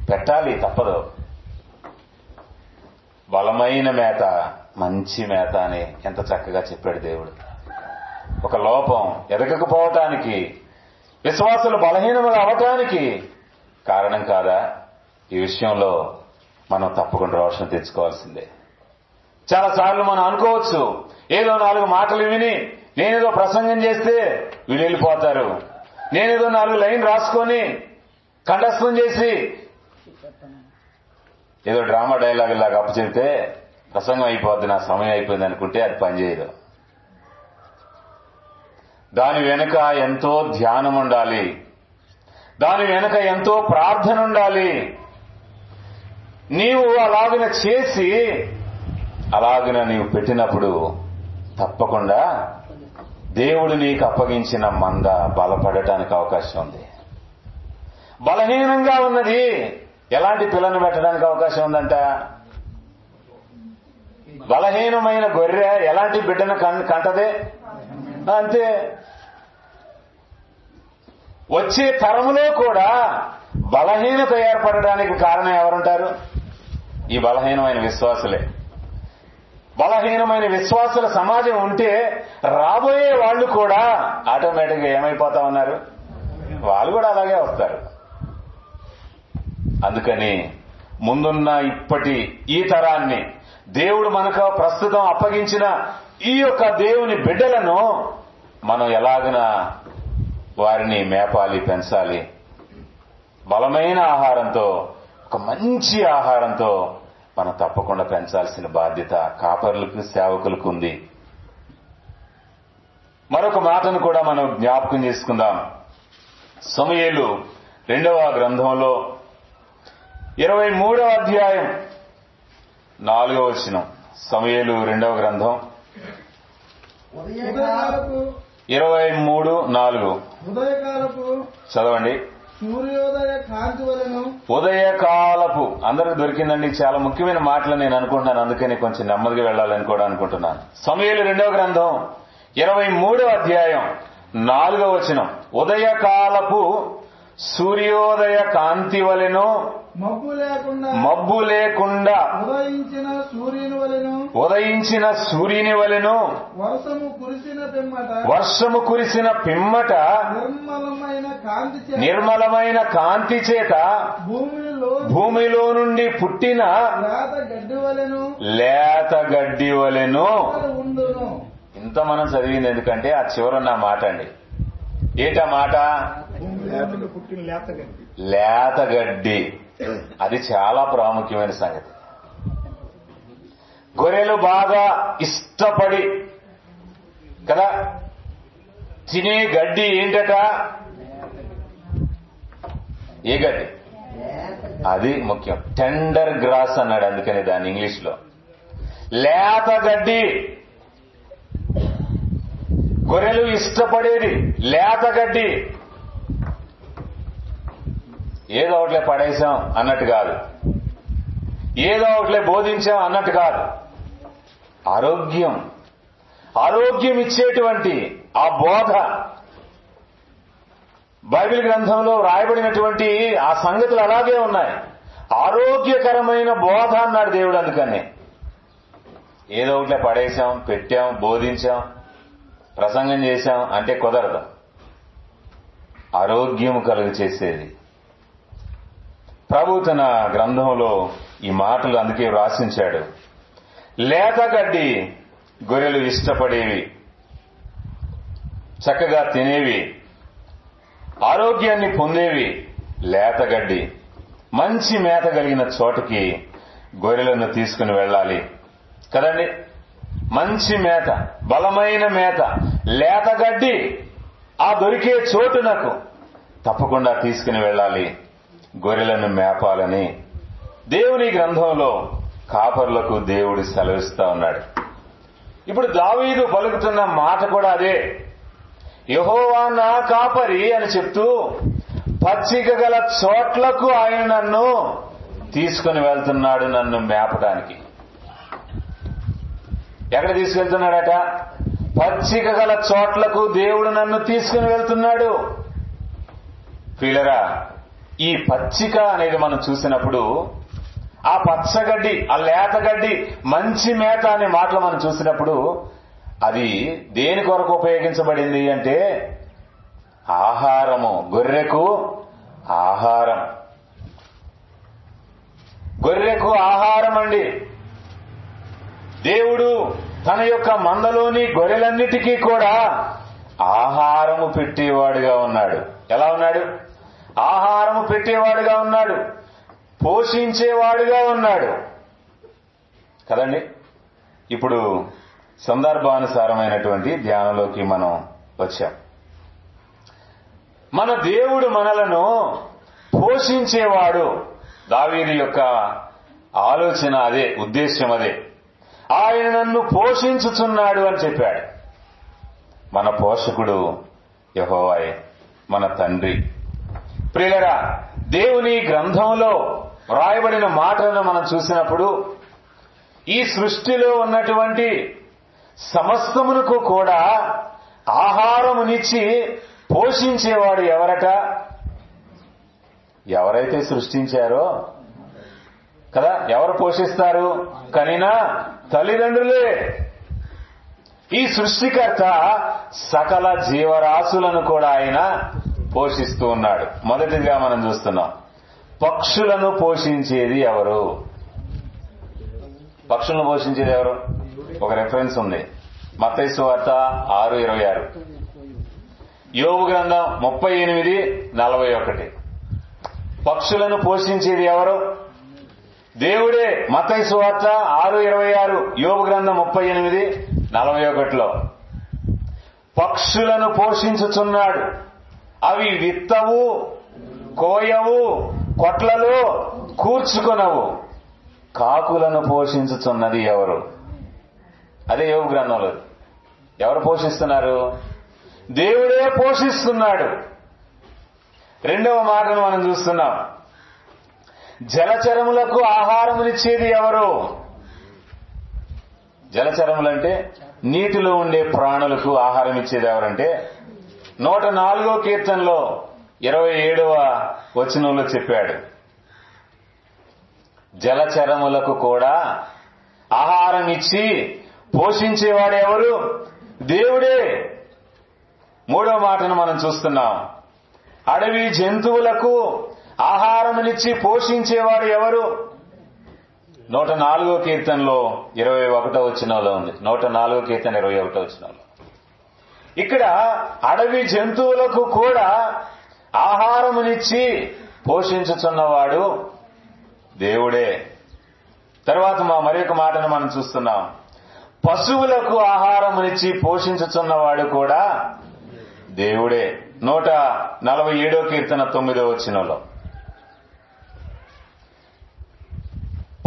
పెట్టాలి. తప్పదు. బలమైన మేత, మంచి మేత అని ఎంత చక్కగా చెప్పాడు దేవుడు. ఒక లోపం ఎదగకపోవటానికి, విశ్వాసులు బలహీనములు అవటానికి కారణం కాదా? ఈ విషయంలో మనం తప్పకుండా రోషణ తెచ్చుకోవాల్సిందే. చాలాసార్లు మనం అనుకోవచ్చు, ఏదో 4 మాటలు విని నేనేదో ప్రసంగం చేస్తే వీళ్ళు వెళ్ళిపోతారు, నేనేదో 4 లైన్ రాసుకొని కంఠస్థం చేసి ఏదో డ్రామా డైలాగ్ ఇలాగా అప్పచెప్తే ప్రసంగం అయిపోద్ది, నా సమయం అయిపోయింది అనుకుంటే అది పనిచేయదు. దాని వెనుక ఎంతో ధ్యానం ఉండాలి, దాని వెనుక ఎంతో ప్రార్థన ఉండాలి. నీవు అలాగిన చేసి అలాగిన నీవు పెట్టినప్పుడు తప్పకుండా దేవుడు నీకు అప్పగించిన మంద బలపడటానికి అవకాశం ఉంది. బలహీనంగా ఉన్నది ఎలాంటి పిల్లను పెట్టడానికి అవకాశం ఉందంట? బలహీనమైన గొర్రె ఎలాంటి బిడ్డను కంటదే? అంతే. వచ్చే తరములో కూడా బలహీనత ఏర్పడడానికి కారణం ఎవరుంటారు? ఈ బలహీనమైన విశ్వాసులే. బలహీనమైన విశ్వాసుల సమాజం ఉంటే రాబోయే వాళ్ళు కూడా ఆటోమేటిక్గా ఏమైపోతా ఉన్నారు? వాళ్ళు కూడా అలాగే వస్తారు. అందుకని ముందున్న ఇప్పటి ఈ తరాన్ని దేవుడు మనకు ప్రస్తుతం అప్పగించిన ఈ యొక్క దేవుని బిడ్డలను మనం ఎలాగన వారిని మేపాలి, పెంచాలి. బలమైన ఆహారంతో, ఒక మంచి ఆహారంతో మనం తప్పకుండా పెంచాల్సిన బాధ్యత కాపరులకు, సేవకులకు ఉంది. మరొక మాటను కూడా మనం జ్ఞాపకం చేసుకుందాం. సమూయేలు 2వ గ్రంథంలో 23వ అధ్యాయం 4వ వచనం. సమూయేలు 2వ గ్రంథం 23:4 చదవండి. సూర్యోదయ కాంతి వలెను. ఉదయకాలపు అందరికి దొరికిందండి. చాలా ముఖ్యమైన మాటలు నేను అనుకుంటున్నాను, అందుకని కొంచెం నెమ్మదిగా వెళ్ళాలని కూడా అనుకుంటున్నాను. సమూయేలు 2వ గ్రంథం 23వ అధ్యాయం 4వ వచనం. ఉదయకాలపు సూర్యోదయ కాంతి వలెను, మబ్బు లేకుండా ఉదయించిన సూర్యుని వలెను, వర్షము కురిసిన పిమ్మట నిర్మలమైన కాంతి చేత భూమిలో నుండి పుట్టిన లేత గడ్డి వలెను. ఇంత మనం చదివింది ఎందుకంటే ఆ చివరున్న మాట అండి. ఏటా మాట? లేత గడ్డి. అది చాలా ప్రాముఖ్యమైన సంగతి. గొర్రెలు బాగా ఇష్టపడి కదా తినే గడ్డి ఏంటట? ఏ గడ్డి? అది ముఖ్యం. టెండర్ గ్రాస్ అన్నాడు, అందుకని దాన్ని ఇంగ్లీష్ లో లేత గడ్డి. గొర్రెలు ఇష్టపడేది లేత గడ్డి. ఏదో ఒకట్లే పడేశాం అన్నట్టు కాదు, ఏదో ఒకట్లే బోధించాం అన్నట్టు కాదు. ఆరోగ్యం ఇచ్చేటువంటి ఆ బోధ బైబిల్ గ్రంథంలో రాయబడినటువంటి ఆ సంగతులు అలాగే ఉన్నాయి. ఆరోగ్యకరమైన బోధ అన్నాడు దేవుడు. అందుకని ఏదో ఒకట్లే పడేశాం, పెట్టాం, బోధించాం, ప్రసంగం చేశాం అంటే కుదరదు. ఆరోగ్యం కలుగు చేసేది. ప్రభు తన గ్రంథంలో ఈ మాటలు అందుకే వ్రాసించాడు. లేత గడ్డి గొర్రెలు ఇష్టపడేవి, చక్కగా తినేవి, ఆరోగ్యాన్ని పొందేవి లేత గడ్డి. మంచి మేత కలిగిన చోటుకి గొర్రెలను తీసుకుని వెళ్ళాలి కదండి. మంచి మేత, బలమైన మేత, లేత గడ్డి ఆ దొరికే చోటునకు తప్పకుండా తీసుకుని వెళ్ళాలి. గొర్రెలను మేపాలని దేవుని గ్రంథంలో కాపర్లకు దేవుడు సెలవిస్తా ఉన్నాడు. ఇప్పుడు దావీదు పలుకుతున్న మాట కూడా అదే. యెహోవా నా కాపరి అని చెప్తూ పచ్చిక గల చోట్లకు ఆయన నన్ను తీసుకుని వెళ్తున్నాడు, నన్ను మేపడానికి. ఎక్కడ తీసుకెళ్తున్నాడట? పచ్చిక గల చోట్లకు దేవుడు నన్ను తీసుకుని వెళ్తున్నాడు. ప్రియులరా, ఈ పచ్చిక అనేది మనం చూసినప్పుడు ఆ పచ్చగడ్డి, ఆ లేతగడ్డి, మంచి మేత అనే మాటలు మనం చూసినప్పుడు అది దేని కొరకు ఉపయోగించబడింది అంటే ఆహారము. గొర్రెకు ఆహారం. గొర్రెకు ఆహారం అండి. దేవుడు తన యొక్క మందలోని గొర్రెలన్నిటికీ కూడా ఆహారము పెట్టేవాడుగా ఉన్నాడు. ఎలా ఉన్నాడు? ఆహారము పెట్టేవాడుగా ఉన్నాడు, పోషించేవాడుగా ఉన్నాడు కదండి. ఇప్పుడు సందర్భానుసారమైనటువంటి ధ్యానంలోకి మనం వచ్చాం. మన దేవుడు మనలను పోషించేవాడు. దావీదు యొక్క ఆలోచన అదే, ఉద్దేశ్యం అదే. ఆయన నన్ను పోషించుచున్నాడు అని చెప్పాడు. మన పోషకుడు యెహోవాయే, మన తండ్రి. ప్రియులారా, దేవుని గ్రంథంలో వ్రాయబడిన మాటలను మనం చూసినప్పుడు ఈ సృష్టిలో ఉన్నటువంటి సమస్తమునకు కూడా ఆహారమునిచ్చి పోషించేవాడు ఎవరట? ఎవరైతే సృష్టించారో కదా. ఎవరు పోషిస్తారు? కనినా తల్లిదండ్రులే. ఈ సృష్టికర్త సకల జీవరాశులను కూడా ఆయన పోషిస్తూ ఉన్నాడు. మొదటిగా మనం చూస్తున్నాం, పక్షులను పోషించేది ఎవరు? పక్షులను పోషించేది ఎవరు? ఒక రెఫరెన్స్ ఉంది, మత్తయి సువార్త 6:26, యోబు గ్రంథం 38:41. పక్షులను పోషించేది ఎవరు? దేవుడే. మత్తయి సువార్త 6:26, యోబు గ్రంథం 38:41లో పక్షులను పోషించుచున్నాడు, అవి విత్తవు, కోయవు, కొట్లలో కూర్చుకొనవు, కాకులను పోషించుచున్నది ఎవరు? అదే యోబు గ్రంథంలో. ఎవరు పోషిస్తున్నారు? దేవుడే పోషిస్తున్నాడు. రెండవ మాటను మనం చూస్తున్నాం, జలచరములకు ఆహారమునిచ్చేది ఎవరు? జలచరములంటే నీటిలో ఉండే ప్రాణులకు ఆహారం ఇచ్చేది ఎవరంటే 104వ కీర్తనలో 27వ వచనంలో చెప్పాడు, జలచరములకు కూడా ఆహారం ఇచ్చి పోషించేవాడు ఎవరు? దేవుడే. మూడవ మాటను మనం చూస్తున్నాం, అడవి జంతువులకు ఆహారమునిచ్చి పోషించేవాడు ఎవరు? 104వ కీర్తనలో 21వ వచనంలో ఉంది. 104వ కీర్తన 21వ వచనంలో ఇక్కడ అడవి జంతువులకు కూడా ఆహారమునిచ్చి పోషించుచున్నవాడు దేవుడే. తర్వాత మరొక మాటను మనం చూస్తున్నాం, పశువులకు ఆహారమునిచ్చి పోషించుచున్నవాడు కూడా దేవుడే. 147వ కీర్తన 9వ వచనంలో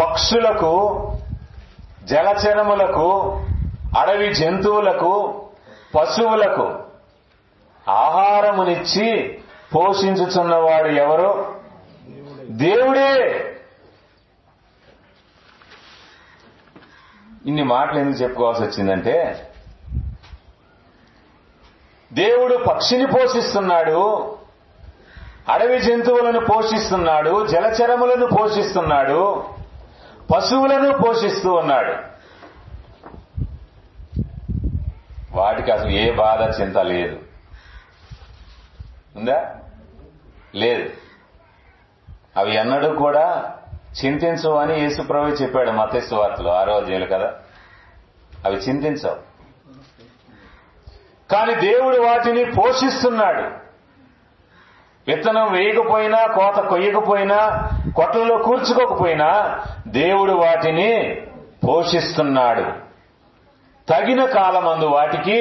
పక్షులకు, జలచరములకు, అడవి జంతువులకు, పశువులకు ఆహారమునిచ్చి పోషించుచున్నవాడు ఎవరు? దేవుడే. ఇన్ని మాటలు ఎందుకు చెప్పుకోవాల్సి వచ్చిందంటే, దేవుడు పక్షిని పోషిస్తున్నాడు, అడవి జంతువులను పోషిస్తున్నాడు, జలచరములను పోషిస్తున్నాడు, పశువులను పోషిస్తూ ఉన్నాడు. వాటికి అసలు ఏ బాధ చింత లేదు. ఉందా? లేదు. అవి ఎన్నడూ కూడా చింతించవు అని యేసుప్రభువు చెప్పాడు మత్తయి సువార్తలో 6వ అధ్యాయంలో కదా. అవి చింతించవు, కానీ దేవుడు వాటిని పోషిస్తున్నాడు. విత్తనం వేయకపోయినా, కోత కొయ్యకపోయినా, కొట్లలో కూర్చుకోకపోయినా దేవుడు వాటిని పోషిస్తున్నాడు. తగిన కాలమందు వాటికి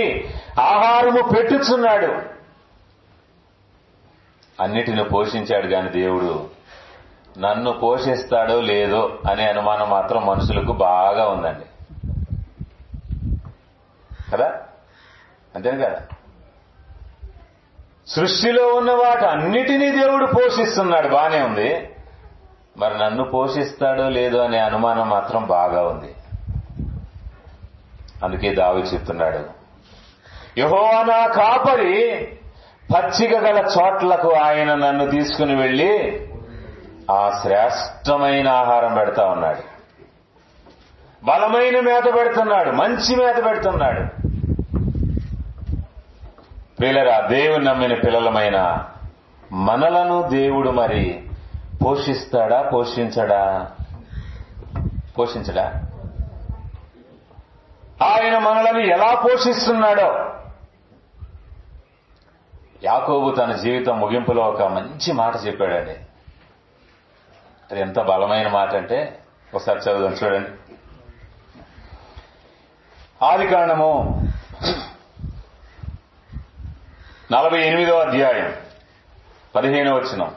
ఆహారము పెట్టుచున్నాడు. అన్నిటిని పోషించాడు, కానీ దేవుడు నన్ను పోషిస్తాడో లేదో అనే అనుమానం మాత్రం మనుషులకు బాగా ఉందండి కదా. అంతేను కదా. సృష్టిలో ఉన్న వాటి అన్నిటినీ దేవుడు పోషిస్తున్నాడు, బానే ఉంది. మరి నన్ను పోషిస్తాడో లేదో అనే అనుమానం మాత్రం బాగా ఉంది. అందుకే దావీదు చెప్తున్నాడు, యెహోవా నా కాపరి, పచ్చిక గల చోట్లకు ఆయన నన్ను తీసుకుని వెళ్లి ఆ శ్రేష్టమైన ఆహారం పెడతా ఉన్నాడు, బలమైన మేత పెడుతున్నాడు, మంచి మేత పెడుతున్నాడు. ప్రియులారా, దేవుని నమ్మిన పిల్లలమైన మనలను దేవుడు మరి పోషిస్తాడా? పోషించడా? ఆయన మనలను ఎలా పోషిస్తున్నాడో యాకోబు తన జీవితం ముగింపులో ఒక మంచి మాట చెప్పాడండి. అది ఎంత బలమైన మాట అంటే ఒకసారి చదువుదాం, చూడండి. ఆదికాండము 48వ అధ్యాయం 15వ వచనం.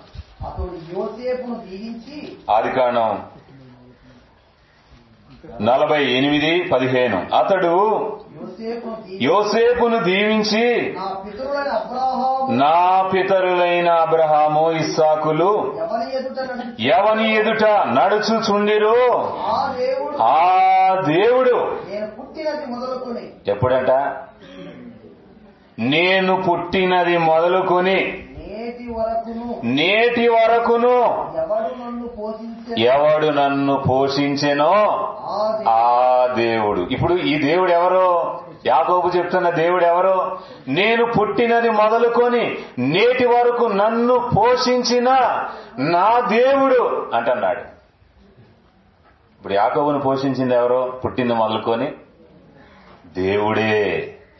అతడు యోసేపును దీవించి, ఆదికాండం 48:15 అతడు యోసేపును దీవించి నా పితరులైన అబ్రహాము ఇస్సాకులు ఎవని ఎదుట నడుచుచుండిరో ఆ దేవుడు ఎప్పుడంట? నేను పుట్టినది మొదలుకొని నేటి వరకును ఎవడు నన్ను పోషించెనో ఆ దేవుడు. ఇప్పుడు ఈ దేవుడు ఎవరో? యాకోబు చెప్తున్న దేవుడు ఎవరో? నేను పుట్టినది మొదలుకొని నేటి వరకు నన్ను పోషించిన నా దేవుడు అంటున్నాడు. ఇప్పుడు యాకోబును పోషించింది ఎవరో? పుట్టింది మొదలుకొని దేవుడే.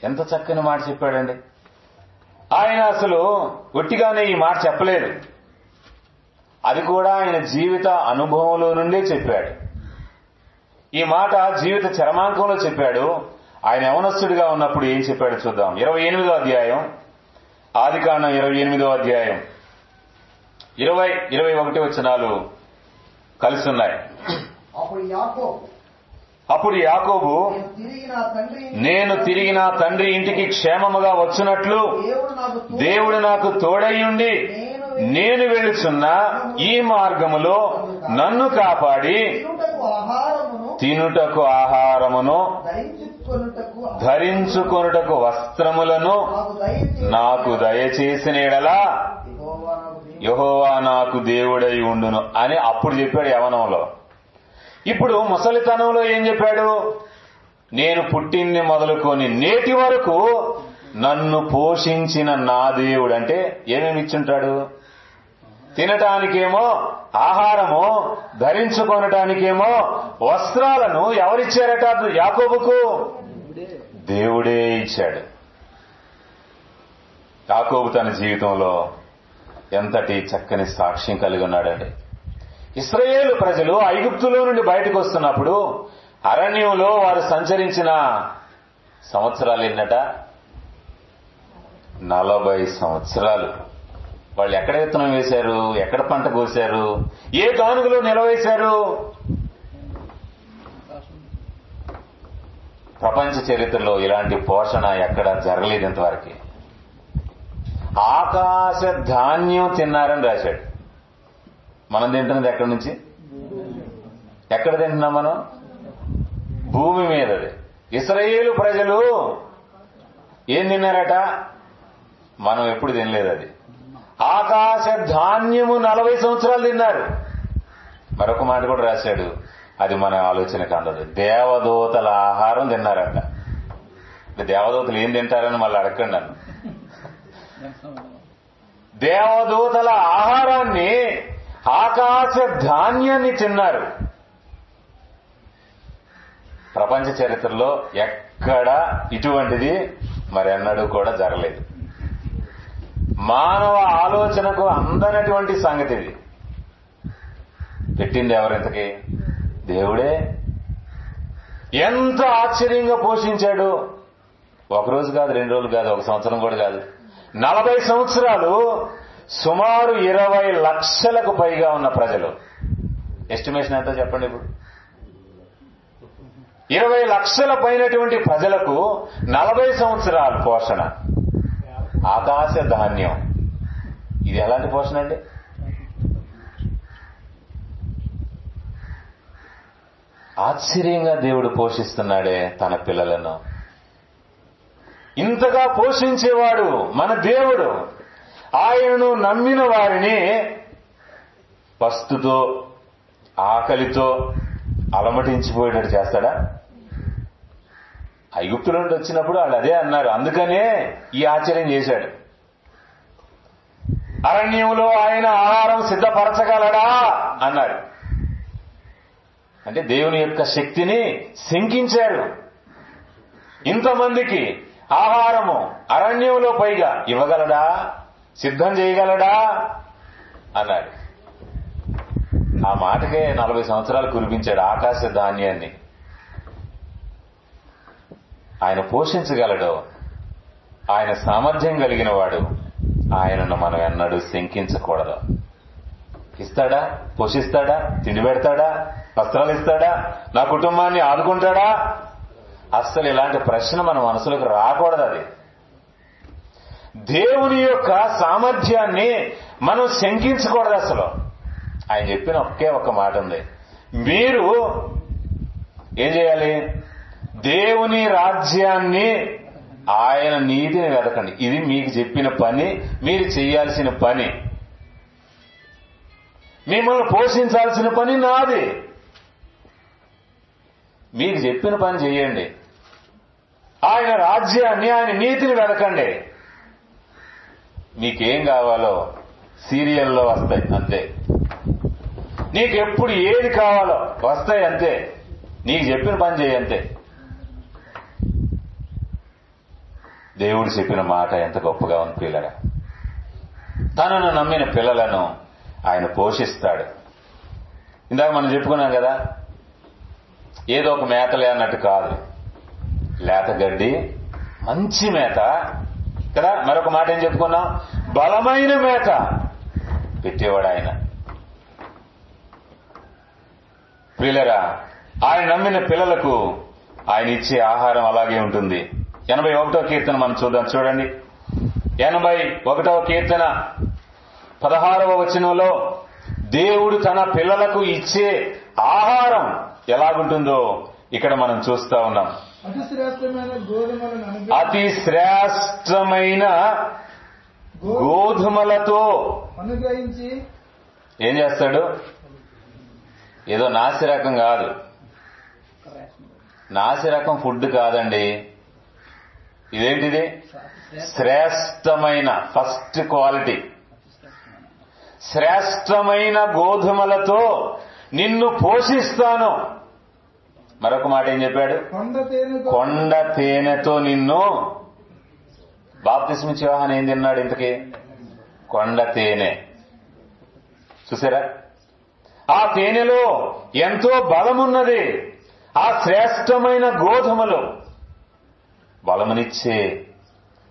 ఎంత చక్కని మాట చెప్పాడండి. ఆయన అసలు ఒట్టిగానే ఈ మాట చెప్పలేదు. అది కూడా ఆయన జీవిత అనుభవంలో నుండే చెప్పాడు. ఈ మాట జీవిత చరమాంకంలో చెప్పాడు. ఆయన యవనస్తుడిగా ఉన్నప్పుడు ఏం చెప్పాడు చూద్దాం. 28వ అధ్యాయం, ఆదికాండం 28వ అధ్యాయం 20-21 వచనాలు కలిసి ఉన్నాయి. అప్పుడు యాకోబు నేను తిరిగి నా తండ్రి ఇంటికి క్షేమముగా వచ్చునట్లు దేవుడు నాకు తోడయ్యుండి నేను వెళుచున్న ఈ మార్గములో నన్ను కాపాడి తినుటకు ఆహారమును ధరించుకొనుటకు వస్త్రములను నాకు దయచేసిన ఎడలా యెహోవా నాకు దేవుడై ఉండును అని అప్పుడు చెప్పాడు యవనంలో. ఇప్పుడు ముసలితనంలో ఏం చెప్పాడు? నేను పుట్టింది మొదలుకొని నేటి వరకు నన్ను పోషించిన నా దేవుడు. అంటే ఏమేమి ఇచ్చుంటాడు? తినటానికేమో ఆహారము, ధరించుకొనటానికేమో వస్త్రాలను ఎవరిచ్చారట? యాకోబుకు దేవుడే ఇచ్చాడు. యాకోబు తన జీవితంలో ఎంతటి చక్కని సాక్ష్యం కలిగి ఉన్నాడండి. ఇశ్రాయేలు ప్రజలు ఐగుప్తులో నుండి బయటకు వస్తున్నప్పుడు అరణ్యంలో వారు సంచరించిన సంవత్సరాలు ఎన్నట? 40 సంవత్సరాలు. వాళ్ళు ఎక్కడ విత్తనం వేశారు? ఎక్కడ పంట కోశారు? ఏ గానుగలో నిలవేశారు? ప్రపంచ చరిత్రలో ఇలాంటి పోషణ ఎక్కడ జరగలేదు ఇంతవరకు. ఆకాశ ధాన్యం తిన్నారని రాశాడు. మనం తింటున్నది ఎక్కడి నుంచి? ఎక్కడ తింటున్నాం మనం? భూమి మీదది. ఇశ్రాయేలు ప్రజలు ఏం తిన్నారట? మనం ఎప్పుడు తినలేదు అది. ఆకాశ ధాన్యము 40 సంవత్సరాలు తిన్నారు. మరొక మాట కూడా రాశాడు, అది మన ఆలోచనకు అందదు. దేవదూతల ఆహారం తిన్నారట. దేవదూతలు ఏం తింటారని మళ్ళీ అడగండి నన్ను. దేవదూతల ఆహారాన్ని, ఆకాశ ధాన్యాన్ని తిన్నారు. ప్రపంచ చరిత్రలో ఎక్కడ ఇటువంటిది మరెన్నడూ కూడా జరగలేదు. మానవ ఆలోచనకు అందనటువంటి సంగతి ఇది. పెట్టింది ఎవరింతకి? దేవుడే. ఎంత ఆశ్చర్యంగా పోషించాడు. ఒకరోజు కాదు, 2 రోజులు కాదు, 1 సంవత్సరం కూడా కాదు, 40 సంవత్సరాలు. సుమారు 20 లక్షలకు పైగా ఉన్న ప్రజలు. ఎస్టిమేషన్ ఎంతో చెప్పండి ఇప్పుడు? 20 లక్షల పైనటువంటి ప్రజలకు 40 సంవత్సరాలు పోషణ. ఆకాశ ధాన్యం. ఇది ఎలాంటి పోషణ అండి? ఆశ్చర్యంగా దేవుడు పోషిస్తున్నాడే తన పిల్లలను. ఇంతగా పోషించేవాడు మన దేవుడు. ఆయనను నమ్మిన వారిని పస్తుతో, ఆకలితో అలమటించిపోయేటట్టు చేస్తాడా? ఐగుప్తు నుండి వచ్చినప్పుడు వాళ్ళు అదే అన్నారు. అందుకనే ఈ ఆశ్చర్యం చేశాడు. అరణ్యంలో ఆయన ఆహారం సిద్ధపరచగలడా అన్నారు. అంటే దేవుని యొక్క శక్తిని శంకించారు. ఇంతమందికి ఆహారము అరణ్యంలో పైగా ఇవ్వగలడా, సిద్ధం చేయగలడా అన్నాడు. ఆ మాటకే 40 సంవత్సరాలు కురిపించాడు ఆకాశ ధాన్యాన్ని. ఆయన పోషించగలడు. ఆయన సామర్థ్యం కలిగిన వాడు. ఆయనను మనం ఎన్నడూ శంకించకూడదు. ఇస్తాడా? పోషిస్తాడా? తిండి పెడతాడా? వస్త్రాలు ఇస్తాడా? నా కుటుంబాన్ని ఆదుకుంటాడా? అస్సలు ఇలాంటి ప్రశ్న మన మనసులోకి రాకూడదు. అది దేవుని యొక్క సామర్థ్యాన్ని మనం శంకించకూడదు. అసలు ఆయన చెప్పిన ఒకే ఒక్క మాట ఉంది, మీరు ఏం చేయాలి? దేవుని రాజ్యాన్ని, ఆయన నీతిని వెతకండి. ఇది మీకు చెప్పిన పని, మీరు చేయాల్సిన పని. మిమ్మల్ని పోషించాల్సిన పని నాది. మీకు చెప్పిన పని చేయండి. ఆయన రాజ్యాన్ని, ఆయన నీతిని వెతకండి. మీకేం కావాలో సీరియల్లో వస్తాయి అంతే. నీకెప్పుడు ఏది కావాలో వస్తాయి అంతే. నీకు చెప్పిన పని చేయి అంతే. దేవుడు చెప్పిన మాట ఎంత గొప్పగా ఉంది పిల్లగా. తనను నమ్మిన పిల్లలను ఆయన పోషిస్తాడు. ఇందాక మనం చెప్పుకున్నాం కదా, ఏదో ఒక మేతలే అన్నట్టు కాదు, లేత గడ్డి, మంచి మేత కదా. మరొక మాట ఏం చెప్పుకున్నాం? బలమైన మేత పెట్టేవాడు ఆయన. ప్రియులరా, ఆయన నమ్మిన పిల్లలకు ఆయన ఇచ్చే ఆహారం అలాగే ఉంటుంది. 81వ కీర్తన మనం చూద్దాం. చూడండి, 81వ కీర్తన 16వ వచనంలో దేవుడు తన పిల్లలకు ఇచ్చే ఆహారం ఎలాగుంటుందో ఇక్కడ మనం చూస్తా ఉన్నాం. అతి శ్రేష్టమైన గోధుమలతో అనుగ్రహించి ఏం చేస్తాడు? ఏదో నాసిరకం కాదు, నాసిరకం ఫుడ్ కాదండి. ఇదేంటిది? శ్రేష్టమైన, ఫస్ట్ క్వాలిటీ, శ్రేష్టమైన గోధుమలతో నిన్ను పోషిస్తాను. మరొక మాట ఏం చెప్పాడు? కొండ తేనెతో నిన్ను. బాప్తిస్మిచ్చే యోహాను ఏం తిన్నాడు ఇంతకీ? కొండ తేనె. చూసారా? ఆ తేనెలో ఎంతో బలమున్నది. ఆ శ్రేష్టమైన గోధుమలు బలమునిచ్చే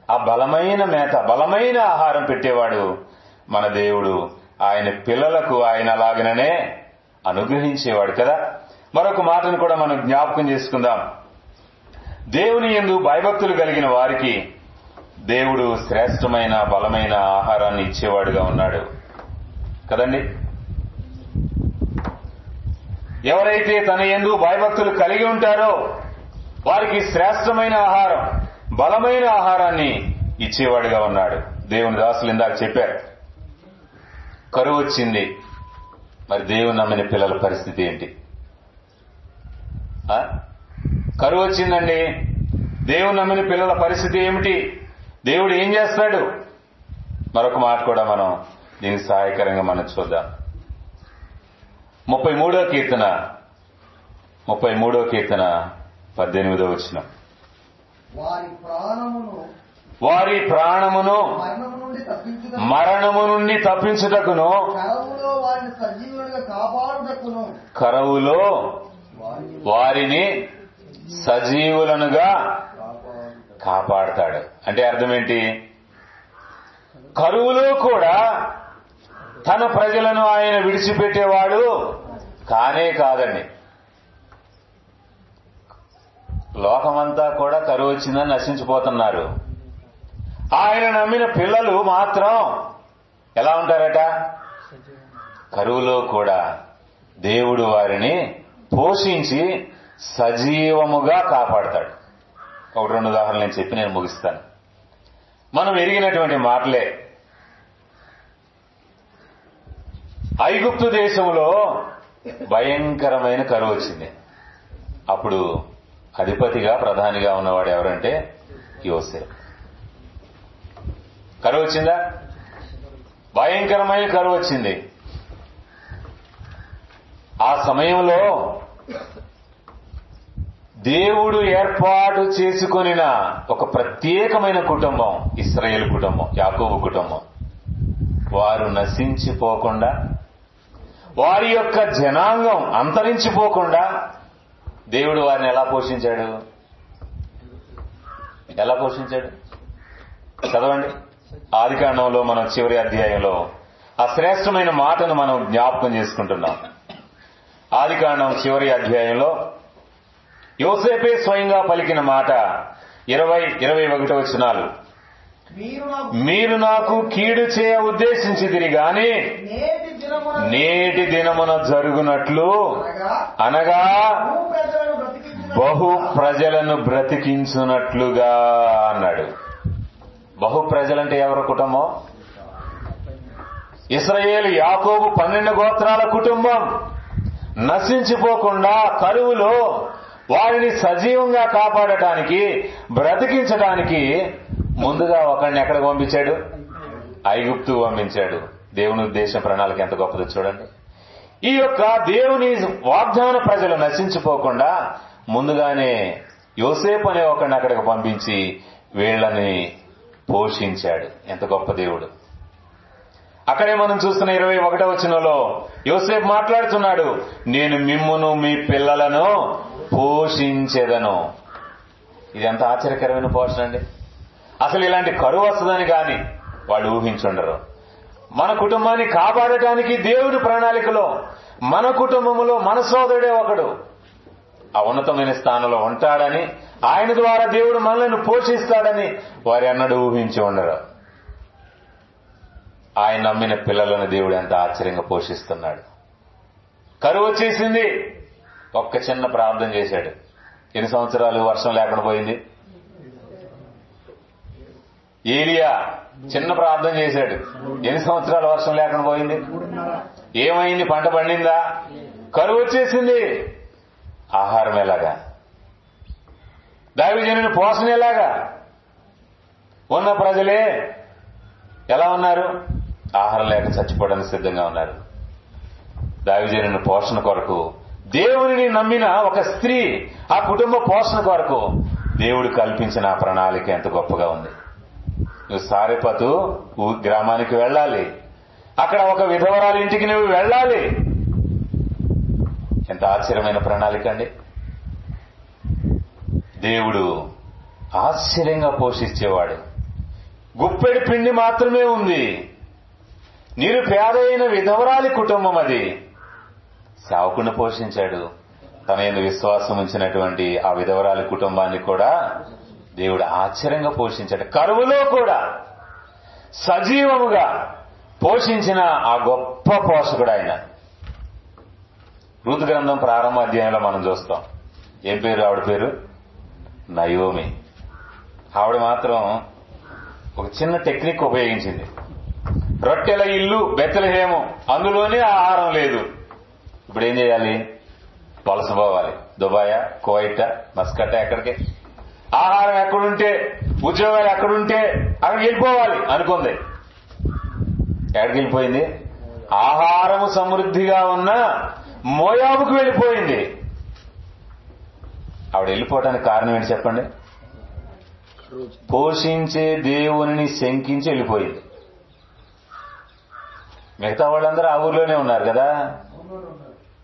ఆ బలమైన మేత, బలమైన ఆహారం పెట్టేవాడు మన దేవుడు. ఆయన పిల్లలకు ఆయన అలాగనే అనుగ్రహించేవాడు కదా. మరొక మాటను కూడా మనం జ్ఞాపకం చేసుకుందాం. దేవుని యందు భయభక్తులు కలిగిన వారికి దేవుడు శ్రేష్టమైన బలమైన ఆహారాన్ని ఇచ్చేవాడుగా ఉన్నాడు కదండి. ఎవరైతే తన యందు భయభక్తులు కలిగి ఉంటారో వారికి శ్రేష్టమైన ఆహారం, బలమైన ఆహారాన్ని ఇచ్చేవాడుగా ఉన్నాడు. దేవుని దాసులు ఇందాక చెప్పారు, కరువు వచ్చింది. మరి దేవుని నమ్మిన పిల్లల పరిస్థితి ఏంటి? కరువు వచ్చిందండి, దేవుని నమ్మిన పిల్లల పరిస్థితి ఏమిటి? దేవుడు ఏం చేస్తాడు? మరొక మాట కూడా మనం దీనికి సహాయకరంగా మనం చూద్దాం. 33వ కీర్తన 18వ వచనం. వారి ప్రాణమును మరణము నుండి తప్పించుటకును, కరువులో వారిని సజీవులనుగా కాపాడతాడు. అంటే అర్థం ఏంటి? కరువులో కూడా తన ప్రజలను ఆయన విడిచిపెట్టేవాడు కానే కాదండి. లోకమంతా కూడా కరువు వచ్చిందని నశించిపోతున్నారు. ఆయన నమ్మిన పిల్లలు మాత్రం ఎలా ఉంటారట? కరువులో కూడా దేవుడు వారిని పోషించి సజీవముగా కాపాడతాడు. ఒకటి రెండు ఉదాహరణలు నేను చెప్పి నేను ముగిస్తాను. మనం ఎరిగినటువంటి మాటలే. ఐగుప్తు దేశంలో భయంకరమైన కరువు వచ్చింది. అప్పుడు అధిపతిగా ప్రధానిగా ఉన్నవాడు ఎవరంటే యోసేపు. కరువు వచ్చిందా? భయంకరమైన కరువు వచ్చింది. ఆ సమయంలో దేవుడు ఏర్పాటు చేసుకొనిన ఒక ప్రత్యేకమైన కుటుంబం, ఇశ్రాయేలు కుటుంబం, యాకోబు కుటుంబం, వారు నశించిపోకుండా, వారి యొక్క జనాంగం అంతరించిపోకుండా దేవుడు వారిని ఎలా పోషించాడు? ఎలా పోషించాడు? చదవండి. ఆదికాండంలో మనం చివరి అధ్యాయంలో ఆ శ్రేష్టమైన మాటను మనం జ్ఞాపకం చేసుకుంటున్నాం. ఆదికాండం చివరి అధ్యాయంలో యోసేపే స్వయంగా పలికిన మాట 20-21 వచనాలు. మీరు నాకు కీడు చేయ ఉద్దేశించితిరి గాని నేటి దినమున జరుగునట్లు అనగా బహు ప్రజలను బ్రతికించునట్లుగా అన్నాడు. బహు ప్రజలంటే ఎవరి కుటుంబం? ఇశ్రాయేలు యాకోబు 12 గోత్రాల కుటుంబం నశించిపోకుండా కరువులో వారిని సజీవంగా కాపాడటానికి, బ్రతికించడానికి ముందుగా ఒకరిని ఎక్కడికి పంపించాడు? ఐగుప్తు పంపించాడు. దేవుని ఉద్దేశం, ప్రణాళిక ఎంత గొప్పదో చూడండి. ఈ యొక్క దేవుని వాగ్దాన ప్రజలు నశించిపోకుండా ముందుగానే యోసేపు అనే ఒకరిని అక్కడికి పంపించి వీళ్ళని పోషించాడు. ఎంత గొప్ప దేవుడు. అక్కడే మనం చూస్తున్న 21వ వచనంలో యోసేపు మాట్లాడుతున్నాడు, నేను మిమ్మును మీ పిల్లలను పోషించెదను. ఇది ఎంత ఆశ్చర్యకరమైన పోషణ అండి. అసలు ఇలాంటి కరువు వస్తుందని గాని వాళ్ళు ఊహించుండరు. మన కుటుంబాన్ని కాపాడటానికి దేవుడి ప్రణాళికలో మన కుటుంబంలో మన సోదరుడే ఒకడు ఆ ఉన్నతమైన స్థానంలో ఉంటాడని, ఆయన ద్వారా దేవుడు మనల్ని పోషిస్తాడని వారు ఎన్నడూ ఊహించి ఉండరు. ఆయన నమ్మిన పిల్లలను దేవుడు ఎంత ఆశ్చర్యంగా పోషిస్తున్నాడు. కరువు వచ్చేసింది, ఒక్క చిన్న ప్రార్థన చేశాడు. ఎన్ని సంవత్సరాలు వర్షం లేకుండా పోయింది? ఏలియా చిన్న ప్రార్థన చేశాడు. ఎన్ని సంవత్సరాలు వర్షం లేకుండా పోయింది? ఏమైంది? పంట పండిందా? కరువు వచ్చేసింది. ఆహారం ఎలాగా? దైవజనుని పోషణ ఎలాగా? ఉన్న ప్రజలే ఎలా ఉన్నారు? ఆహారం లేక చచ్చిపోవడానికి సిద్ధంగా ఉన్నారు. దైవజనుని పోషణ కొరకు, దేవునిని నమ్మిన ఒక స్త్రీ ఆ కుటుంబ పోషణ కొరకు దేవుడు కల్పించిన ఆ ప్రణాళిక ఎంత గొప్పగా ఉంది. నువ్వు సారెపతు గ్రామానికి వెళ్ళాలి, అక్కడ ఒక విధవరాలి ఇంటికి నువ్వు వెళ్ళాలి. ఎంత ఆశ్చర్యమైన ప్రణాళిక అండి. దేవుడు ఆశ్చర్యంగా పోషించేవాడు. గుప్పెడి పిండి మాత్రమే ఉంది, నిరుపేదైన విధవరాలి కుటుంబం అది. సేవకుని పోషించాడు. తన యందు విశ్వాసం ఉంచినటువంటి ఆ విధవరాలి కుటుంబాన్ని కూడా దేవుడు ఆశ్చర్యంగా పోషించాడు. కరువులో కూడా సజీవముగా పోషించిన ఆ గొప్ప పోషకుడు ఆయన. రూతు గ్రంథం ప్రారంభ అధ్యాయంలో మనం చూస్తాం. ఏం పేరు ఆవిడ పేరు? నయోమి. ఆవిడ మాత్రం ఒక చిన్న టెక్నిక్ ఉపయోగించింది. రొట్టెల ఇల్లు బెత్లెహేము, అందులోనే ఆహారం లేదు. ఇప్పుడు ఏం చేయాలి? వలస పోవాలి. దుబాయ్, కువైట్, మస్కట్, ఎక్కడికి? ఆహారం ఎక్కడుంటే, ఉద్యోగాలు ఎక్కడుంటే అక్కడికి వెళ్ళిపోవాలి అనుకుంది. ఎక్కడికి వెళ్ళిపోయింది? ఆహారము సమృద్ధిగా ఉన్న మోయాబుకు వెళ్ళిపోయింది. ఆవిడ వెళ్ళిపోవటానికి కారణం ఏంటి చెప్పండి? పోషించే దేవుని శంకించి వెళ్ళిపోయింది. మిగతా వాళ్ళందరూ ఆ ఊర్లోనే ఉన్నారు కదా,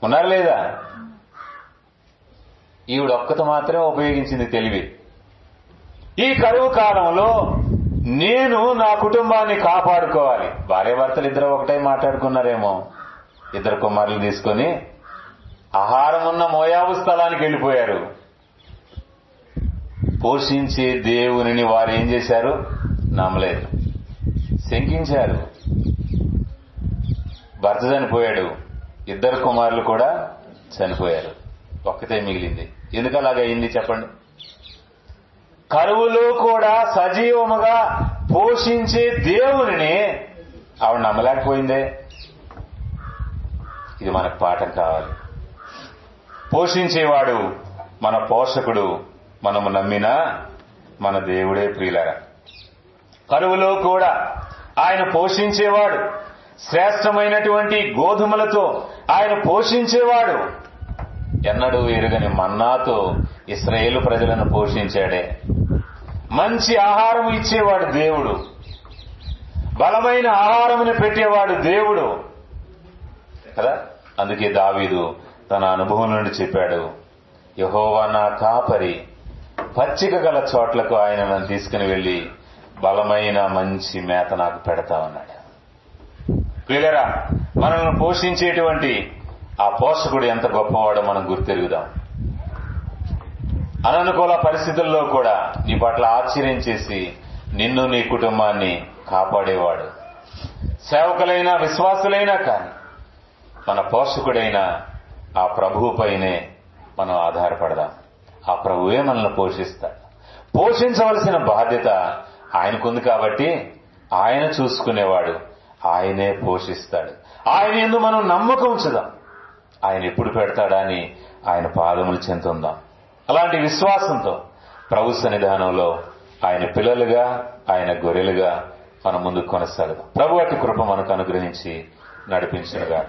ఉన్నారు లేదా? ఈవిడ ఒక్కత మాత్రమే ఉపయోగించింది తెలివి. ఈ కరువు కాలంలో నేను నా కుటుంబాన్ని కాపాడుకోవాలి. భార్యాభర్తలు ఇద్దరు ఒకటే మాట్లాడుకున్నారేమో. ఇద్దరు కుమారులు తీసుకొని ఆహారం ఉన్న మోయాబు స్థలానికి వెళ్ళిపోయారు. పోషించే దేవునిని వారు ఏం చేశారు? నమ్మలేదు, శంకించారు. భర్త చనిపోయాడు, ఇద్దరు కుమారులు కూడా చనిపోయారు, ఒక్కతే మిగిలింది. ఎందుకు అలాగయింది చెప్పండి? కరువులో కూడా సజీవముగా పోషించే దేవునిని ఆవిడ నమ్మలేకపోయిందే. ఇది మనకు పాఠం కావాలి. పోషించేవాడు మన పోషకుడు, మనము నమ్మిన మన దేవుడే ప్రియులారా. కరువులో కూడా ఆయన పోషించేవాడు. శ్రేష్టమైనటువంటి గోధుమలతో ఆయన పోషించేవాడు. ఎన్నడూ ఎరుగని మన్నాతో ఇశ్రాయేలు ప్రజలను పోషించాడే. మంచి ఆహారం ఇచ్చేవాడు దేవుడు, బలమైన ఆహారమును పెట్టేవాడు దేవుడు కదా. అందుకే దావీదు తన అనుభవం నుండి చెప్పాడు, యెహోవా నా కాపరి, పచ్చిక గల చోట్లకు ఆయన నన్ను తీసుకుని వెళ్లి బలమైన మంచి మేత నాకు పెడతా ఉన్నాడు. ప్రియులారా, మనల్ని పోషించేటువంటి ఆ పోషకుడు ఎంత గొప్పవాడో మనం గుర్తెరుగుదాం. అననుకూల పరిస్థితుల్లో కూడా నీ పట్ల ఆశ్చర్యం చేసి నిన్ను నీ కుటుంబాన్ని కాపాడేవాడు. సేవకులైనా విశ్వాసులైనా కానీ మన పోషకుడైన ఆ ప్రభువుపైనే మనం ఆధారపడదాం. ఆ ప్రభువే మనల్ని పోషిస్తాడు. పోషించవలసిన బాధ్యత ఆయనకుంది కాబట్టి ఆయన చూసుకునేవాడు, ఆయనే పోషిస్తాడు. ఆయన యందు మనం నమ్మకం ఉంచుదాం. ఆయన ఎప్పుడు పెడతాడా అని ఆయన పాదములు చెందుందాం. అలాంటి విశ్వాసంతో ప్రభు సన్నిధానంలో ఆయన పిల్లలుగా, ఆయన గొర్రెలుగా మనం ముందుకు కొనసాగుదాం. ప్రభు అట్టి కృప మనకు అనుగ్రహించి నడిపించునుగాక.